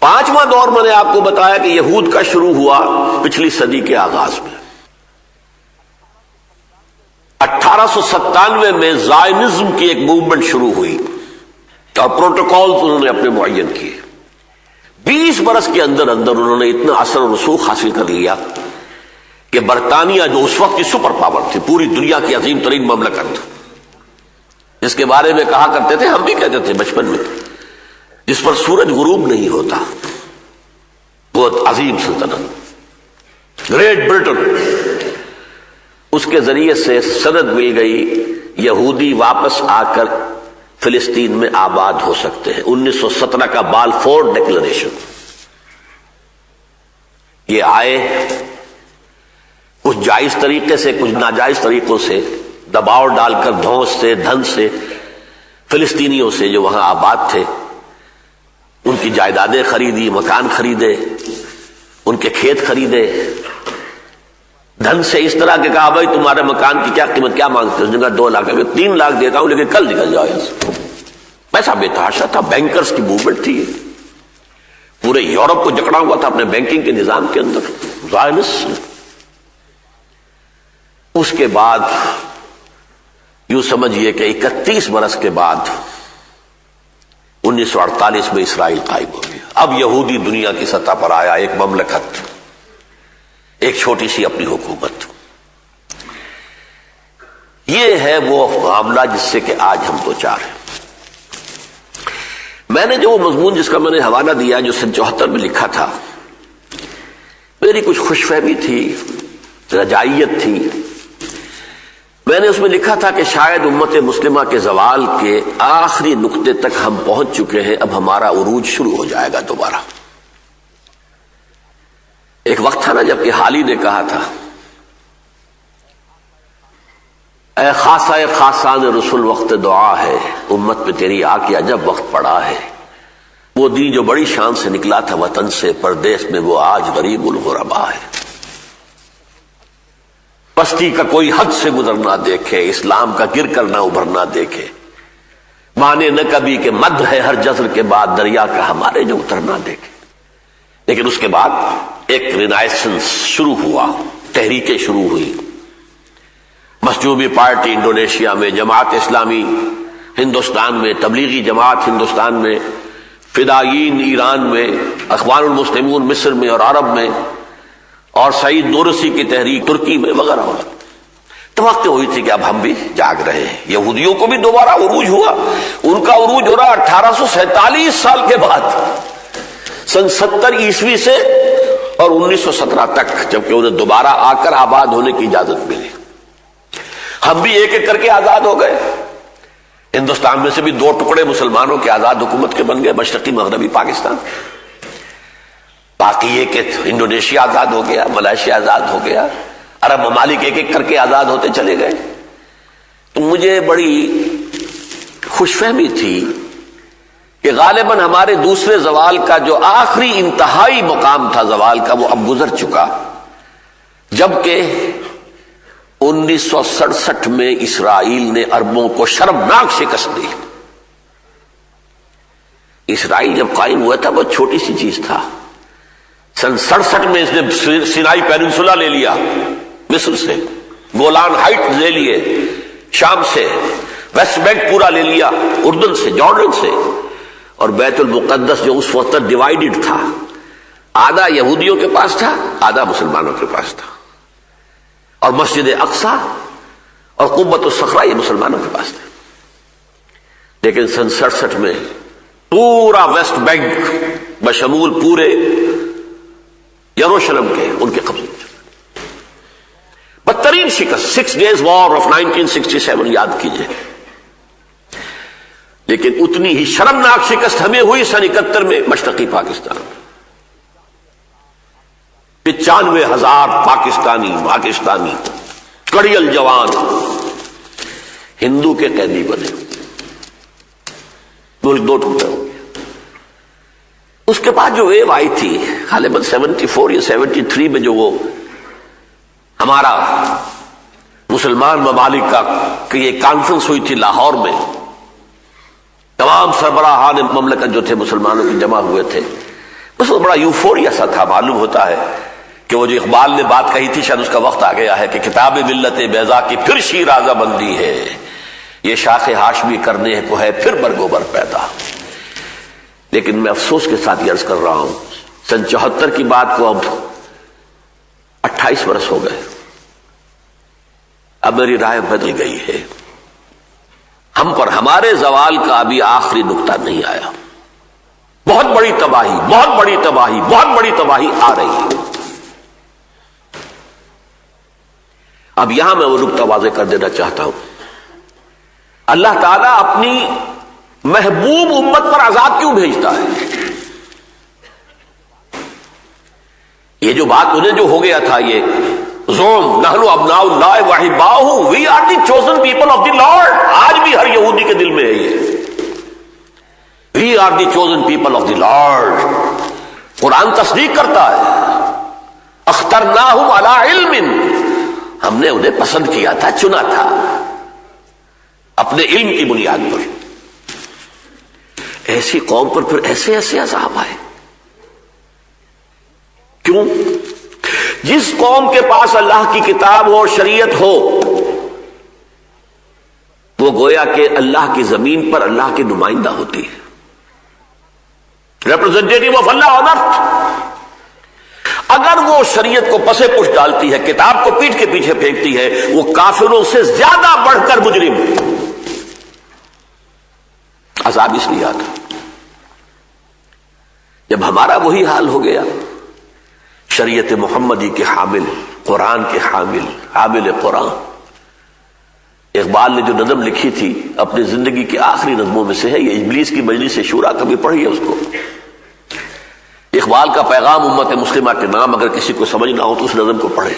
5واں دور میں نے آپ کو بتایا کہ یہود کا شروع ہوا پچھلی صدی کے آغاز میں۔ 1897 میں زائنزم کی ایک موومنٹ شروع ہوئی اور پروٹوکولز انہوں نے اپنے معین کیے۔ 20 برس کے اندر اندر انہوں نے اتنا اثر و رسوخ حاصل کر لیا کہ برطانیہ جو اس وقت کی سپر پاور تھی، پوری دنیا کی عظیم ترین مملکت، جس کے بارے میں کہا کرتے تھے، ہم بھی کہتے تھے بچپن میں، جس پر سورج غروب نہیں ہوتا، وہ عظیم سلطنت گریٹ برٹن، اس کے ذریعے سے سند مل گئی یہودی واپس آ کر فلسطین میں آباد ہو سکتے ہیں۔ 1917 کا بالفور ڈکلریشن، یہ آئے کچھ جائز طریقے سے، کچھ ناجائز طریقوں سے، دباؤ ڈال کر دھونس سے، دھن سے، فلسطینیوں سے جو وہاں آباد تھے، ان کی جائیدادیں خریدی، مکان خریدے، ان کے کھیت خریدے، دھن سے اس طرح کہ کہا بھائی تمہارے مکان کی کیا قیمت، کیا مانگتے ہو؟ اس نے کہا 2 لاکھ، 3 لاکھ دیتا ہوں لیکن کل نکل جاؤ یہاں سے۔ پیسہ بے تحاشا تھا، بینکرز کی موومنٹ تھی، پورے یورپ کو جکڑا ہوا تھا اپنے بینکنگ کے نظام کے اندر، زائنسٹ۔ اس کے بعد یوں سمجھیے کہ 31 برس کے بعد 1948 میں اسرائیل قائم ہو گیا۔ اب یہودی دنیا کی سطح پر آیا، ایک مملکت، ایک چھوٹی سی اپنی حکومت۔ یہ ہے وہ معاملہ جس سے کہ آج ہم دو چار ہیں۔ میں نے جو وہ مضمون جس کا میں نے حوالہ دیا جو سن 74 میں لکھا تھا، میری کچھ خوش فہمی تھی، رجائیت تھی۔ میں نے اس میں لکھا تھا کہ شاید امت مسلمہ کے زوال کے آخری نقطے تک ہم پہنچ چکے ہیں، اب ہمارا عروج شروع ہو جائے گا دوبارہ۔ ایک وقت تھا نا جب کہ حالی نے کہا تھا، اے خاصہ خاصان رسول وقت دعا ہے، امت پہ تیری آ کے عجب وقت پڑا ہے، وہ دین جو بڑی شان سے نکلا تھا وطن سے پردیس میں، وہ آج غریب الغربا ہے۔ پستی کا کوئی حد سے گزرنا دیکھے، اسلام کا گر کر نہ ابھرنا دیکھے، مانے نہ کبھی کہ مد ہے ہر جزر کے بعد دریا کا ہمارے جو اترنا دیکھے۔ لیکن اس کے بعد ایک رینائسنس شروع ہوا، تحریکیں شروع ہوئی۔ مسجوبی پارٹی انڈونیشیا میں، جماعت اسلامی ہندوستان میں، تبلیغی جماعت ہندوستان میں، فدائیین ایران میں، اخوان المسلمون مصر میں اور عرب میں، اور سعید نورسی کی تحریک ترکی میں، وغیرہ وغیرہ۔ توقع ہوئی تھی کہ اب ہم بھی جاگ رہے ہیں۔ یہودیوں کو بھی دوبارہ عروج ہوا، ان کا عروج ہو رہا 1847 سال کے بعد، سن 70 عیسوی سے اور 1917 تک، جبکہ انہیں دوبارہ آ کر آباد ہونے کی اجازت ملی۔ ہم بھی ایک ایک کر کے آزاد ہو گئے۔ ہندوستان میں سے بھی 2 ٹکڑے مسلمانوں کے آزاد حکومت کے بن گئے، مشرقی مغربی پاکستان۔ باقی یہ کہ انڈونیشیا آزاد ہو گیا، ملائیشیا آزاد ہو گیا، عرب ممالک ایک ایک کر کے آزاد ہوتے چلے گئے۔ تو مجھے بڑی خوش فہمی تھی کہ غالباً ہمارے دوسرے زوال کا جو آخری انتہائی مقام تھا زوال کا، وہ اب گزر چکا، جبکہ 1967 میں اسرائیل نے عربوں کو شرمناک شکست دی۔ اسرائیل جب قائم ہوا تھا بہت چھوٹی سی چیز تھا۔ سن 67 میں اس نے سینائی پیننسولا لے لیا مصر سے، گولان ہائٹ لے لیے شام سے، ویسٹ بینک پورا لے لیا اردن سے، جارڈن سے، اور بیت المقدس جو اس وقت ڈیوائیڈڈ تھا، آدھا یہودیوں کے پاس تھا، آدھا مسلمانوں کے پاس تھا، اور مسجد اقصی اور قبۃ الصخرہ یہ مسلمانوں کے پاس تھے۔ لیکن سن 67 میں پورا ویسٹ بینک بشمول پورے یروشلم کے ان کے قبضے میں چلا۔ بدترین شکست، 6 Days War of 1967 یاد کیجئے۔ لیکن اتنی ہی شرمناک شکست ہمیں ہوئی سن 71 میں مشرقی پاکستان میں۔ 95,000 پاکستانی کڑیل جوان ہندو کے قیدی بنے، ملک 2 ٹکڑے ہو گیا۔ اس کے بعد جو ویو آئی تھی غالباً 74 یا 73 میں، جو وہ ہمارا مسلمان ممالک کا کہ یہ کانفرنس ہوئی تھی لاہور میں، تمام سربراہان مملکت جو تھے مسلمانوں کے جمع ہوئے تھے، بس وہ بڑا یوفوریا سا تھا۔ معلوم ہوتا ہے کہ وہ جو اقبال نے بات کہی تھی، شاید اس کا وقت آ گیا ہے کہ کتاب ملت بیضا کی پھر شیرازہ بندی ہے، یہ شاخ ہاشمی کرنے کو ہے پھر برگوبر پیدا۔ لیکن میں افسوس کے ساتھ یہ عرض کر رہا ہوں، سن 74 کی بات کو اب 28 برس ہو گئے، اب میری رائے بدل گئی ہے۔ ہم پر ہمارے زوال کا ابھی آخری نقطہ نہیں آیا۔ بہت بڑی تباہی، بہت بڑی تباہی، بہت بڑی تباہی آ رہی ہے۔ اب یہاں میں وہ نقطہ واضح کر دینا چاہتا ہوں، اللہ تعالیٰ اپنی محبوب امت پر عذاب کیوں بھیجتا ہے؟ یہ جو بات انہیں جو ہو گیا تھا، یہ زوم نحن ابناء اللہ واحباؤہ، we are the chosen people of the Lord, آج بھی ہر یہودی کے دل میں ہے یہ، we are the chosen people of the Lord. قرآن تصدیق کرتا ہے، اخترناہم علی علم ہم نے انہیں پسند کیا تھا، چنا تھا اپنے علم کی بنیاد پر. ایسی قوم پر پھر ایسے ایسے عذاب آئے. کیوں؟ جس قوم کے پاس اللہ کی کتاب ہو اور شریعت ہو، وہ گویا کہ اللہ کی زمین پر اللہ کی نمائندہ ہوتی ہے، ریپرزینٹیٹو آف اللہ آن ارتھ. اگر وہ شریعت کو پسے پش ڈالتی ہے، کتاب کو پیٹھ کے پیچھے پھینکتی ہے، وہ کافروں سے زیادہ بڑھ کر مجرم ہے. عذاب اس لیے آتا. جب ہمارا وہی حال ہو گیا، شریعت محمدی کے حامل، قرآن کے حامل قرآن. اقبال نے جو نظم لکھی تھی اپنی زندگی کی آخری نظموں میں سے ہے، یہ ابلیس کی مجلس شورا، کبھی پڑھیے اس کو. اقبال کا پیغام امت مسلمہ کے نام اگر کسی کو سمجھنا ہو تو اس نظم کو پڑھے.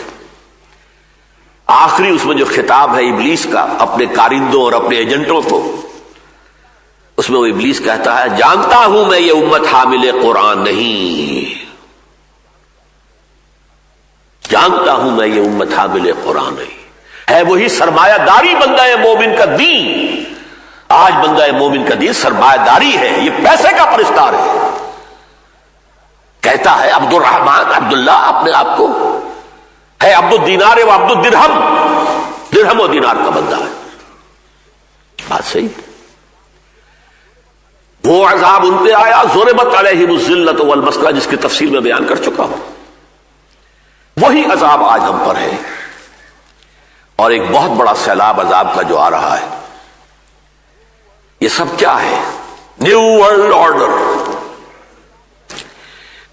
آخری اس میں جو خطاب ہے ابلیس کا اپنے کارندوں اور اپنے ایجنٹوں کو، اس میں وہ ابلیس کہتا ہے، جانتا ہوں میں یہ امت حامل قرآن نہیں، جانتا ہوں میں یہ امت حامل قرآن نہیں. ہے وہی سرمایہ داری بندہ مومن کا دین. آج بندہ مومن کا دین سرمایہ داری ہے، یہ پیسے کا پرستار ہے. کہتا ہے عبد الرحمن عبداللہ اپنے آپ کو، ہے عبد الدینار و عبد الدرہم، درہم و دینار کا بندہ ہے. بات صحیح. وہ عذاب ان پہ آیا، ضربت علیہم الذلۃ والمسکنہ، جس کی تفصیل میں بیان کر چکا ہوں. وہی عذاب آج ہم پر ہے، اور ایک بہت بڑا سیلاب عذاب کا جو آ رہا ہے. یہ سب کیا ہے؟ New world order.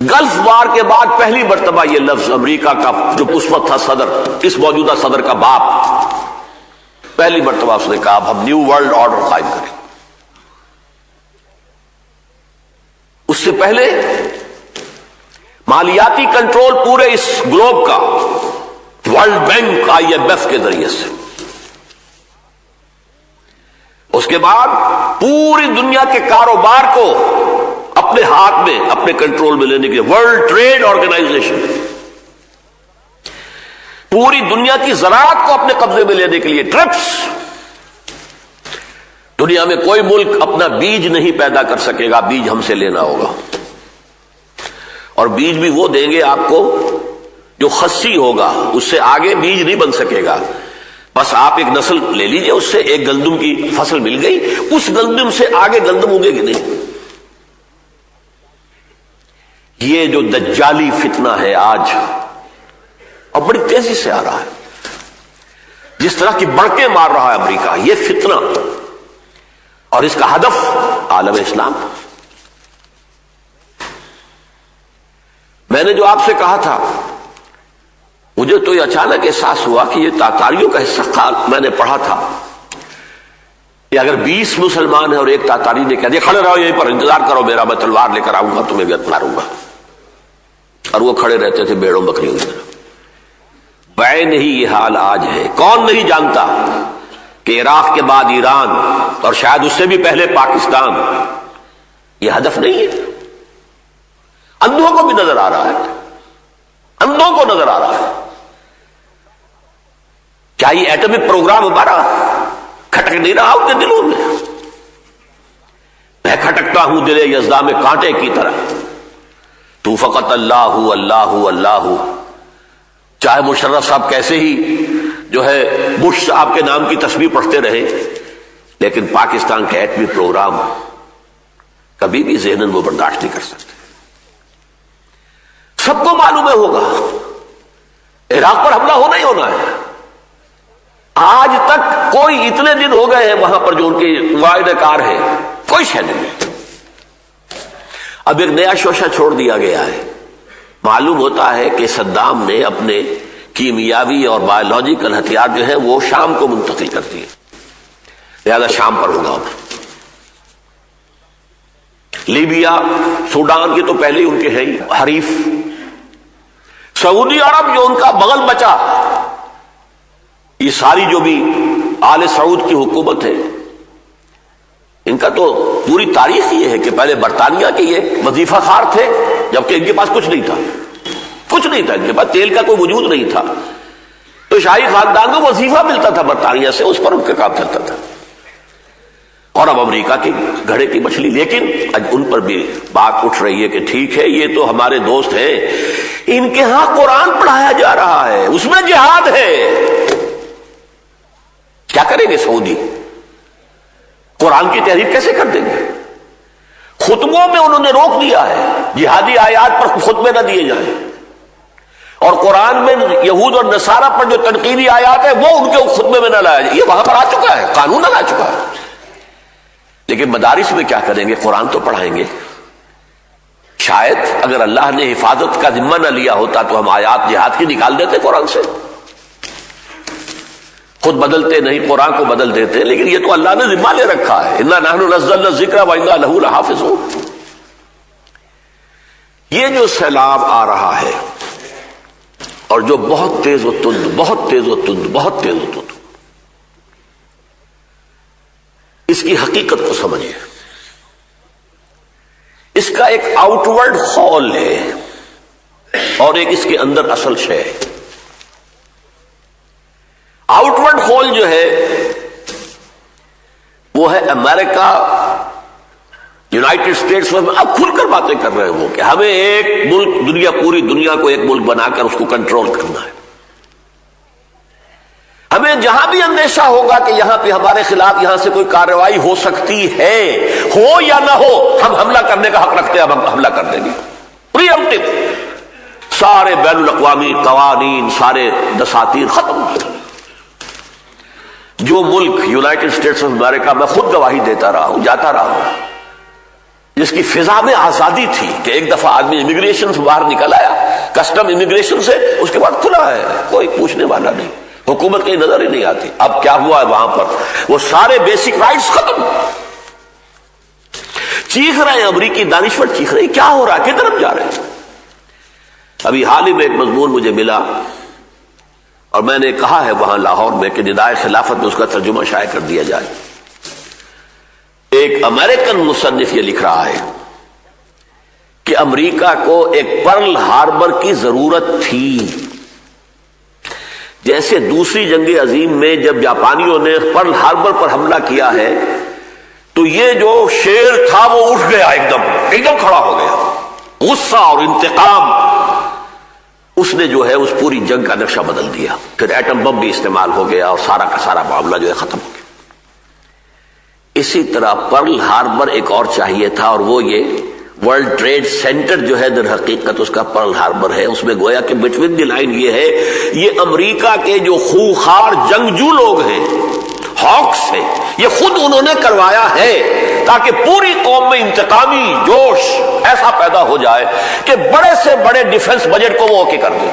Gulf war کے بعد پہلی مرتبہ یہ لفظ امریکہ کا جو اس وقت تھا صدر، اس موجودہ صدر کا باپ، پہلی مرتبہ اس نے کہا اب ہم نیو ورلڈ آرڈر قائم کریں. اس سے پہلے مالیاتی کنٹرول پورے اس گلوب کا ورلڈ بینک IMF کے ذریعے سے، اس کے بعد پوری دنیا کے کاروبار کو اپنے ہاتھ میں اپنے کنٹرول میں لینے کے لیے ورلڈ ٹریڈ آرگنائزیشن، پوری دنیا کی زراعت کو اپنے قبضے میں لینے کے لیے ٹرپس. دنیا میں کوئی ملک اپنا بیج نہیں پیدا کر سکے گا، بیج ہم سے لینا ہوگا، اور بیج بھی وہ دیں گے آپ کو جو خصی ہوگا، اس سے آگے بیج نہیں بن سکے گا. بس آپ ایک نسل لے لیجئے، اس سے ایک گندم کی فصل مل گئی، اس گندم سے آگے گندم اگے گی نہیں. یہ جو دجالی فتنہ ہے آج، اور بڑی تیزی سے آ رہا ہے، جس طرح کی بڑکیں مار رہا ہے امریکہ، یہ فتنہ، اور اس کا ہدف عالم اسلام. میں نے جو آپ سے کہا تھا، مجھے تو یہ اچانک احساس ہوا کہ یہ تاتاریوں کا حصہ تھا. میں نے پڑھا تھا کہ اگر 20 مسلمان ہیں اور ایک تاتاری نے کہہ دیا کھڑے رہو یہیں پر، انتظار کرو میرا، میں تلوار لے کر آؤں گا، تمہیں بھی ماروں گا، اور وہ کھڑے رہتے تھے بیڑوں بکریوں کی طرح. بعین ہی یہ حال آج ہے. کون نہیں جانتا کہ عراق کے بعد ایران اور شاید اس سے بھی پہلے پاکستان یہ ہدف نہیں ہے. اندھوں کو بھی نظر آ رہا ہے، اندھوں کو نظر آ رہا ہے. کیا یہ ایٹمک پروگرام ہمارا کھٹک نہیں رہا ان کے دلوں میں؟ میں کھٹکتا ہوں دل یزداں میں کانٹے کی طرح. تو فقط اللہ اللہ اللہ. چاہے مشرف صاحب کیسے ہی جو ہے بش صاحب کے نام کی تسبیح پڑھتے رہے، لیکن پاکستان کا ایٹمی پروگرام کبھی بھی ذہناً وہ برداشت نہیں کر سکتے. سب کو معلوم ہے ہوگا، عراق پر حملہ ہونا ہی ہونا ہے. آج تک کوئی اتنے دن ہو گئے ہیں وہاں پر جو ان کے معاہدہ کار ہیں، کوئی شے نہیں. اب ایک نیا شوشہ چھوڑ دیا گیا ہے. معلوم ہوتا ہے کہ صدام نے اپنے کیمیاوی اور بایولوجیکل ہتھیار جو ہے وہ شام کو منتقل کر دیے، لہذا شام پر ہوگا. لیبیا، سوڈان کے تو پہلے ہی ان کے ہیں حریف. سعودی عرب جو ان کا بغل بچا، یہ ساری جو بھی آل سعود کی حکومت ہے، ان کا تو پوری تاریخ یہ ہے کہ پہلے برطانیہ کے یہ وظیفہ خار تھے، جبکہ ان کے پاس کچھ نہیں تھا، کچھ نہیں تھا. ان کے پاس تیل کا کوئی وجود نہیں تھا. تو شاہی خاندان کو وظیفہ ملتا تھا برطانیہ سے، اس پر ان کا کام چلتا تھا. اور اب امریکہ کی گھڑے کی مچھلی. لیکن ان پر بھی بات اٹھ رہی ہے کہ ٹھیک ہے یہ تو ہمارے دوست ہیں، ان کے ہاں قرآن پڑھایا جا رہا ہے، اس میں جہاد ہے. کیا کریں گے سعودی؟ قرآن کی تحریف کیسے کر دیں گے؟ خطبوں میں انہوں نے روک دیا ہے جہادی آیات پر خطبے نہ دیے جائیں، اور قرآن میں یہود اور نصارہ پر جو تنقیدی آیات ہے وہ ان کے خطبے میں نہ لایا جائے. یہ وہاں پر آ چکا ہے، قانون نہ لا چکا ہے. لیکن مدارس میں کیا کریں گے؟ قرآن تو پڑھائیں گے. شاید اگر اللہ نے حفاظت کا ذمہ نہ لیا ہوتا تو ہم آیات جہاد کی نکال دیتے قرآن سے. خود بدلتے نہیں، قرآن کو بدل دیتے. لیکن یہ تو اللہ نے ذمہ لے رکھا ہے، انا نحن نزلنا الذکر وانا لہ لحافظون. یہ جو سیلاب آ رہا ہے اور جو بہت تیز و تند، بہت تیز و تند، بہت تیز و تند، اس کی حقیقت کو سمجھیے. اس کا ایک آؤٹ ورڈ خول ہے اور ایک اس کے اندر اصل شے ہے. آؤٹ ورڈ خول جو ہے وہ ہے امریکہ، یونائٹڈ اسٹیٹس میں اب کھل کر باتیں کر رہے ہیں وہ کہ ہمیں ایک ملک، پوری دنیا کو ایک ملک بنا کر اس کو کنٹرول کرنا ہے. ہمیں جہاں بھی اندیشہ ہوگا کہ یہاں پہ ہمارے خلاف یہاں سے کوئی کارروائی ہو سکتی ہے، ہو یا نہ ہو، ہم حملہ کرنے کا حق رکھتے ہیں. اب ہم حملہ کر دیں گے پری ایمپٹیو. سارے بین الاقوامی قوانین، سارے دساتیر ختم. جو ملک یونائٹڈ اسٹیٹس آف امریکہ، میں خود گواہی دیتا رہا ہوں، جاتا رہا ہوں، جس کی فضا میں آزادی تھی کہ ایک دفعہ آدمی امیگریشن سے باہر نکل آیا، کسٹم امیگریشن سے، اس کے بعد کھلا ہے، کوئی پوچھنے والا نہیں، حکومت کی نظر ہی نہیں آتی. اب کیا ہوا ہے وہاں پر؟ وہ سارے بیسک رائٹس ختم. چیخ رہے ہیں امریکی دانشور، چیخ رہے ہیں کیا ہو رہا ہے، کس طرف جا رہے ہیں. ابھی حال ہی میں ایک مضمون مجھے ملا اور میں نے کہا ہے وہاں لاہور میں کہ ندائے خلافت میں اس کا ترجمہ شائع کر دیا جائے. ایک امریکن مصنف یہ لکھ رہا ہے کہ امریکہ کو ایک پرل ہاربر کی ضرورت تھی. جیسے دوسری جنگ عظیم میں جب جاپانیوں نے پرل ہاربر پر حملہ کیا ہے تو یہ جو شیر تھا وہ اٹھ گیا، ایک دم کھڑا ہو گیا. غصہ اور انتقام، اس نے جو ہے اس پوری جنگ کا نقشہ بدل دیا. پھر ایٹم بم بھی استعمال ہو گیا اور سارا کا سارا معاملہ جو ہے ختم ہو گیا. اسی طرح پرل ہاربر ایک اور چاہیے تھا، اور وہ یہ ورلڈ ٹریڈ سینٹر جو ہے در حقیقت اس کا پرل ہاربر ہے. اس میں گویا کہ بٹوین دی لائن یہ ہے، یہ امریکہ کے جو خونخوار جنگجو لوگ ہیں، ہاکس ہیں، یہ خود انہوں نے کروایا ہے تاکہ پوری قوم میں انتقامی جوش ایسا پیدا ہو جائے کہ بڑے سے بڑے ڈیفنس بجٹ کو وہ اوکے کر دیں.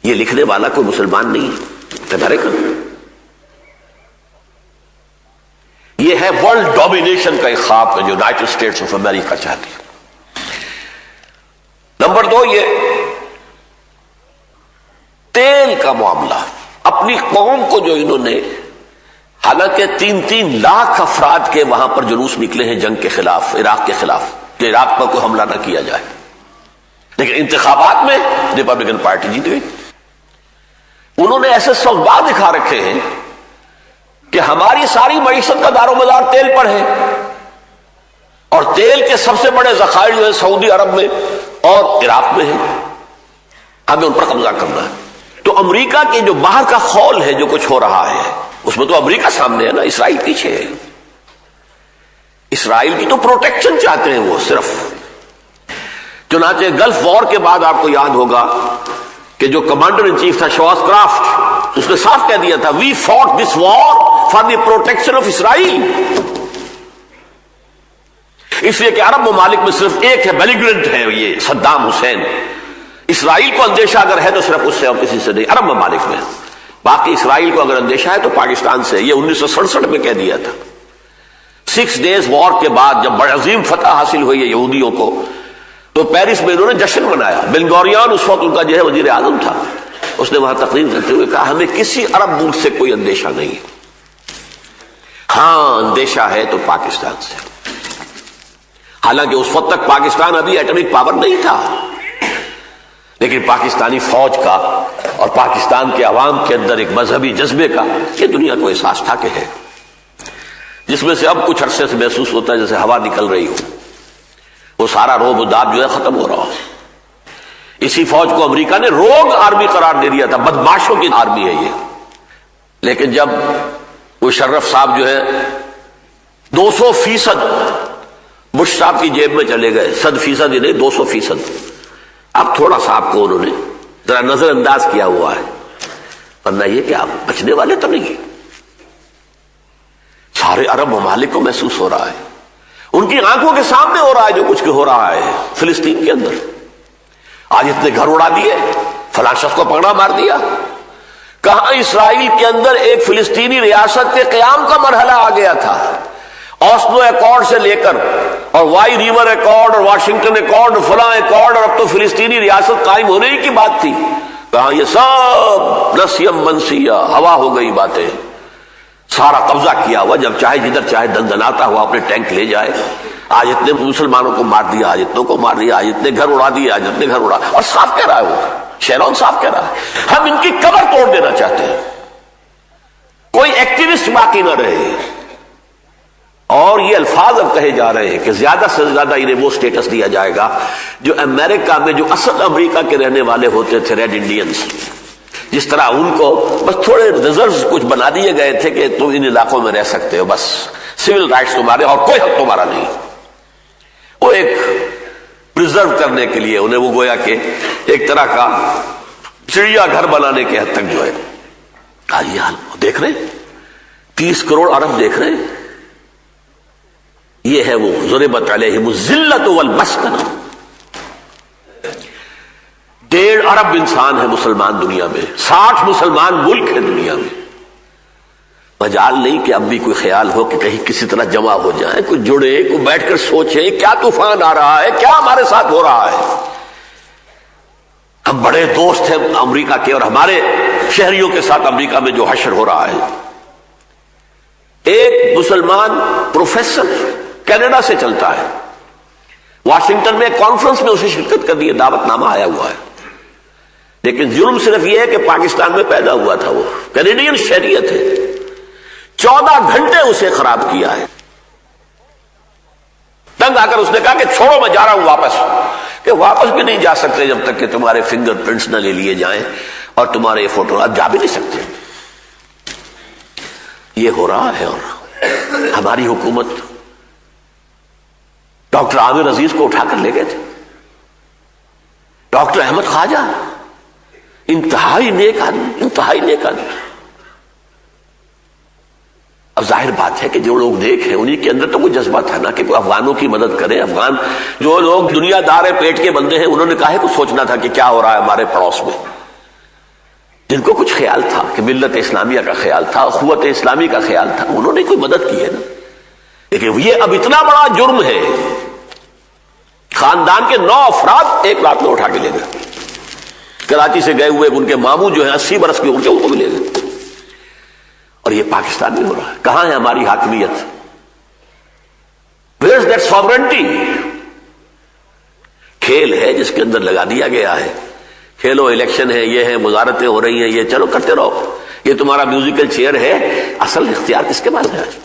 یہ لکھنے والا کوئی مسلمان نہیں ہے، امریکن. یہ ہے ورلڈ ڈومینیشن کا ایک خواب جو یونائٹڈ اسٹیٹس آف امریکہ چاہتی ہے. نمبر 2، یہ تیل کا معاملہ. اپنی قوم کو جو انہوں نے، حالانکہ 3 لاکھ افراد کے وہاں پر جلوس نکلے ہیں جنگ کے خلاف، عراق کے خلاف، کہ عراق پر کوئی حملہ نہ کیا جائے، لیکن انتخابات میں ریپبلکن پارٹی جیت گئی. انہوں نے ایسے سوگوار دکھا رکھے ہیں کہ ہماری ساری معیشت کا دار و مدار تیل پر ہے، اور تیل کے سب سے بڑے ذخائر جو ہے سعودی عرب میں اور عراق میں ہیں، ہمیں ان پر قبضہ کرنا ہے. تو امریکہ کے جو باہر کا خول ہے جو کچھ ہو رہا ہے، اس میں تو امریکہ سامنے ہے نا، اسرائیل پیچھے ہے. اسرائیل کی تو پروٹیکشن چاہتے ہیں وہ صرف. چنانچہ گلف وار کے بعد آپ کو یاد ہوگا کہ جو کمانڈر ان چیف تھا شواس کرافٹ، اس نے صاف کہہ دیا تھا we fought this war for the protection of Israel. اس لیے کہ عرب ممالک میں صرف ایک ہے، بیلیگرنٹ ہے یہ صدام حسین. اسرائیل کو اندیشہ اگر ہے تو صرف اس سے اور کسی سے نہیں، عرب ممالک میں. باقی اسرائیل کو اگر اندیشہ ہے تو پاکستان سے. یہ 1967 میں کہہ دیا تھا. 6 ڈیز وار کے بعد جب بڑی عظیم فتح حاصل ہوئی ہے یہودیوں کو، تو پیرس میں انہوں نے جشن منایا. بن گوریان اس وقت ان کا جو ہے وزیر اعظم تھا، اس نے وہاں تقریر کرتے ہوئے کہا ہمیں کسی عرب ملک سے کوئی اندیشہ نہیں، ہاں اندیشہ ہے تو پاکستان سے. حالانکہ اس وقت تک پاکستان ابھی ایٹمک پاور نہیں تھا، لیکن پاکستانی فوج کا اور پاکستان کے عوام کے اندر ایک مذہبی جذبے کا یہ دنیا کو احساس تھا کہ ہے، جس میں سے اب کچھ عرصے سے محسوس ہوتا ہے جیسے ہوا نکل رہی ہو، وہ سارا روب و داب جو ہے ختم ہو رہا ہو۔ اسی فوج کو امریکہ نے روگ آرمی قرار دے دیا تھا، بدماشوں کی آرمی ہے یہ، لیکن جب وہ شرف صاحب جو ہے 200% بش صاحب کی جیب میں چلے گئے، 100% ہی نہیں 200%، اب تھوڑا سا آپ کو انہوں نے ذرا نظر انداز کیا ہوا ہے، ورنہ یہ کہ آپ بچنے والے تو نہیں۔ سارے عرب ممالک کو محسوس ہو رہا ہے، ان کی آنکھوں کے سامنے ہو رہا ہے جو کچھ ہو رہا ہے فلسطین کے اندر۔ آج اتنے گھر اڑا دیے، فلاں شخص کو پکڑا مار دیا۔ کہاں اسرائیل کے اندر ایک فلسطینی ریاست کے قیام کا مرحلہ آ گیا تھا، اوسلو ایکارڈ سے لے کر اور وائی ریور ایکارڈ اور واشنگٹن ایکارڈ اور فلاں ایکارڈ، اور اب تو فلسطینی ریاست قائم ہونے ہی کی بات تھی۔ کہاں یہ سب نسیم منسیہ ہوا ہو گئی باتیں، سارا قبضہ کیا ہوا، جب چاہے جدھر چاہے دندناتا ہوا اپنے ٹینک لے جائے۔ آج اتنے مسلمانوں کو مار دیا، آج اتنوں کو مار دیا، آج اتنے گھر اڑا دیا، آج اتنے گھر اڑا، اور صاف کہہ رہا ہے وہ شیرون صاحب کہہ رہا ہے ہم ان کی کمر توڑ دینا چاہتے ہیں، کوئی ایکٹیوسٹ باقی نہ رہے۔ اور یہ الفاظ اب کہے جا رہے ہیں کہ زیادہ سے زیادہ انہیں وہ سٹیٹس دیا جائے گا جو امریکہ میں جو اصل امریکہ کے رہنے والے ہوتے تھے، ریڈ انڈینز، جس طرح ان کو بس تھوڑے ریزروز کچھ بنا دیے گئے تھے کہ تم ان علاقوں میں رہ سکتے ہو، بس سول رائٹس تمہارے اور کوئی حق تمہارا نہیں۔ وہ ایک پرزرو کرنے کے لیے انہیں وہ گویا کہ ایک طرح کا چڑیا گھر بنانے کے حد تک جو ہے آج یہ حال دیکھ رہے ہیں، 30 کروڑ عرب دیکھ رہے ہیں۔ یہ ہے وہ ضربت علیہم الذلۃ والمسکنہ۔ 1.5 ارب انسان ہے مسلمان دنیا میں، 60 مسلمان ملک ہے دنیا میں۔ مجال نہیں کہ اب بھی کوئی خیال ہو کہ کہیں کسی طرح جمع ہو جائیں، کوئی جڑے، کوئی بیٹھ کر سوچیں کیا طوفان آ رہا ہے، کیا ہمارے ساتھ ہو رہا ہے۔ ہم بڑے دوست ہیں امریکہ کے، اور ہمارے شہریوں کے ساتھ امریکہ میں جو حشر ہو رہا ہے۔ ایک مسلمان پروفیسر کینیڈا سے چلتا ہے، واشنگٹن میں ایک کانفرنس میں اسے شرکت کرنی ہے، دعوت نامہ آیا ہوا ہے، لیکن جرم صرف یہ ہے کہ پاکستان میں پیدا ہوا تھا، وہ کینیڈین شہریت ہے۔ 14 گھنٹے اسے خراب کیا ہے، تنگ آ کر اس نے کہا کہ چھوڑو میں جا رہا ہوں واپس، کہ واپس بھی نہیں جا سکتے جب تک کہ تمہارے فنگر پرنٹس نہ لے لیے جائیں اور تمہارے فوٹو، اب جا بھی نہیں سکتے۔ یہ ہو رہا ہے، اور ہماری حکومت ڈاکٹر عامر عزیز کو اٹھا کر لے گئے تھے، ڈاکٹر احمد خواجہ انتہائی نیک آدمی، انتہائی نیک آدمی۔ اب ظاہر بات ہے کہ جو لوگ نیک ہیں انہی کے اندر تو کوئی جذبہ تھا نا کہ کوئی افغانوں کی مدد کرے۔ افغان جو لوگ دنیا دار پیٹ کے بندے ہیں، انہوں نے کہا ہے کچھ سوچنا تھا کہ کیا ہو رہا ہے ہمارے پڑوس میں، جن کو کچھ خیال تھا کہ ملت اسلامیہ کا خیال تھا، قوت اسلامی کا خیال تھا، انہوں نے کوئی مدد کی ہے نا۔ لیکن یہ اب اتنا بڑا جرم ہے، خاندان کے 9 افراد ایک رات میں اٹھا کے لے گئے، کراچی سے گئے ہوئے ان کے ماموں جو ہیں 80 برس کے، ان کو بھی لے گئے، اور یہ پاکستان میں ہو رہا ہے۔ کہاں ہے ہماری حاکمیت؟ Where is that sovereignty؟ کھیل ہے جس کے اندر لگا دیا گیا ہے، کھیلو، الیکشن ہے، یہ ہے، وزارتیں ہو رہی ہیں، یہ چلو کرتے رہو، یہ تمہارا میوزیکل چیئر ہے، اصل اختیار کس کے پاس ہے آج؟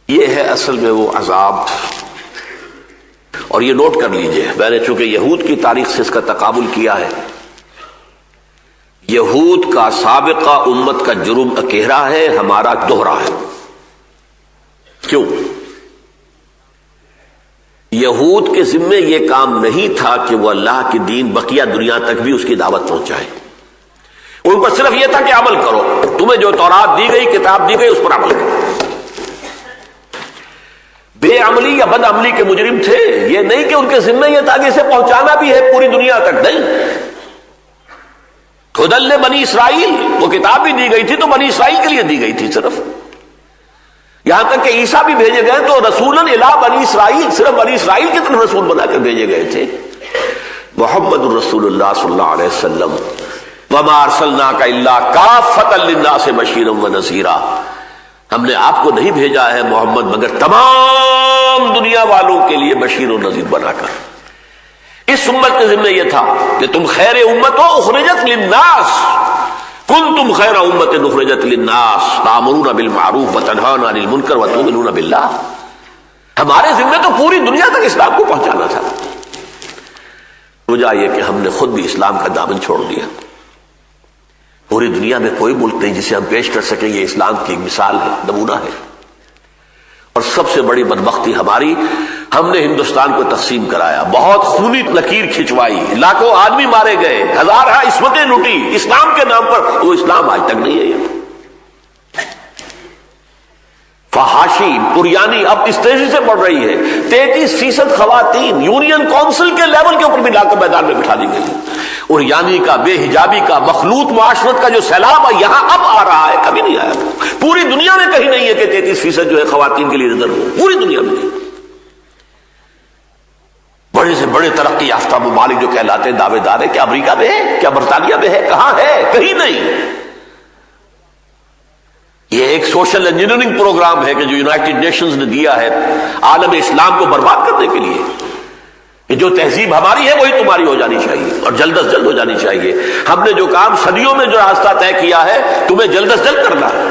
یہ ہے اصل میں وہ عذاب۔ اور یہ نوٹ کر لیجئے، میں نے چونکہ یہود کی تاریخ سے اس کا تقابل کیا ہے، یہود کا سابقہ امت کا جرم اکیرا ہے، ہمارا دوہرا ہے۔ کیوں؟ یہود کے ذمے یہ کام نہیں تھا کہ وہ اللہ کی دین بقیہ دنیا تک بھی اس کی دعوت پہنچائے، ان پر صرف یہ تھا کہ عمل کرو، تمہیں جو تورات دی گئی، کتاب دی گئی، اس پر عمل کرو۔ بے عملی یا بد عملی کے مجرم تھے، یہ نہیں کہ ان کے ذمے یہ تھا کہ اسے پہنچانا بھی ہے پوری دنیا تک، نہیں۔ خدل بنی اسرائیل، وہ کتاب بھی دی گئی تھی تو بنی اسرائیل کے لیے دی گئی تھی صرف، یہاں تک کہ عیسیٰ بھی بھیجے گئے تو رسولاً الی بنی اسرائیل، صرف بنی اسرائیل کی طرف رسول بنا کر بھیجے گئے تھے۔ محمد الرسول اللہ صلی اللہ علیہ وسلم وما ارسلناک الا کافۃ للناس بشیرا ونذیرا، ہم نے آپ کو نہیں بھیجا ہے محمد مگر تمام دنیا والوں کے لیے بشیر و نذیر بنا کر۔ اس اس امت کے ذمہ یہ تھا کہ تم خیر امت ہو اخرجت للناس، کنتم خیر امت اخرجت للناس تأمرون بالمعروف وتنہون عن المنکر وتؤمنون باللہ. ہمارے ذمہ تو پوری دنیا تک اسلام کو پہنچانا تھا. وجہ یہ کہ ہم نے خود بھی اسلام کا دامن چھوڑ دیا. پوری دنیا میں کوئی ملک نہیں جسے ہم پیش کر سکیں یہ اسلام کی ایک مثال ہے، نمونہ ہے. اور سب سے بڑی بدبختی ہماری، ہم نے ہندوستان کو تقسیم کرایا، بہت خونی لکیر کھنچوائی، لاکھوں آدمی مارے گئے، ہزارہ عصمتیں لوٹی اسلام کے نام پر. وہ اسلام آج تک نہیں ہے. یہ فحاشی پریانی اب اس تیزی سے بڑھ رہی ہے. 33% خواتین یونین کونسل کے لیول کے اوپر بھی لا کر میدان میں بٹھا دی گئی. اور یعنی کا، بے حجابی کا، مخلوط معاشرت کا جو سیلاب یہاں اب آ رہا ہے، کبھی نہیں آیا. پوری دنیا میں کہیں نہیں ہے کہ 33% جو ہے خواتین کے لیے ریزرو ہو، پوری دنیا میں نہیں. بڑے سے بڑے ترقی یافتہ ممالک جو کہلاتے ہیں دعوے دار ہے، کیا امریکہ میں ہے، کیا برطانیہ میں ہے، کہاں ہے؟ کہیں نہیں. یہ ایک سوشل انجینئرنگ پروگرام ہے کہ جو یونائٹڈ نیشنز نے دیا ہے عالم اسلام کو برباد کرنے کے لیے، کہ جو تہذیب ہماری ہے وہی تمہاری ہو جانی چاہیے اور جلد از جلد ہو جانی چاہیے. ہم نے جو کام صدیوں میں جو راستہ طے کیا ہے تمہیں جلد از جلد کرنا ہے.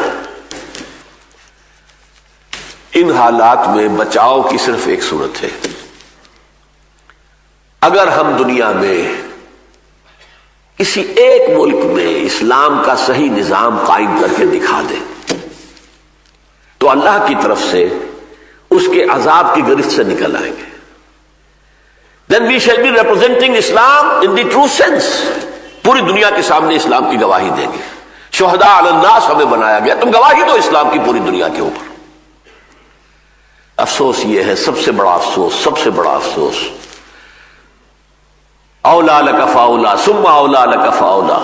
ان حالات میں بچاؤ کی صرف ایک صورت ہے. اگر ہم دنیا میں کسی ایک ملک میں اسلام کا صحیح نظام قائم کر کے دکھا دیں تو اللہ کی طرف سے اس کے عذاب کی گرفت سے نکل آئیں گے. Then we shall be representing Islam in the true sense. پوری دنیا کے سامنے اسلام کی گواہی دیں گے. شہداء علی الناس ہمیں بنایا گیا، تم گواہی دو اسلام کی پوری دنیا کے اوپر. افسوس یہ ہے، سب سے بڑا افسوس، سب سے بڑا افسوس، اولا لک فاولا ثم اولا لک فاولا،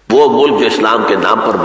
وہ ملک جو اسلام کے نام پر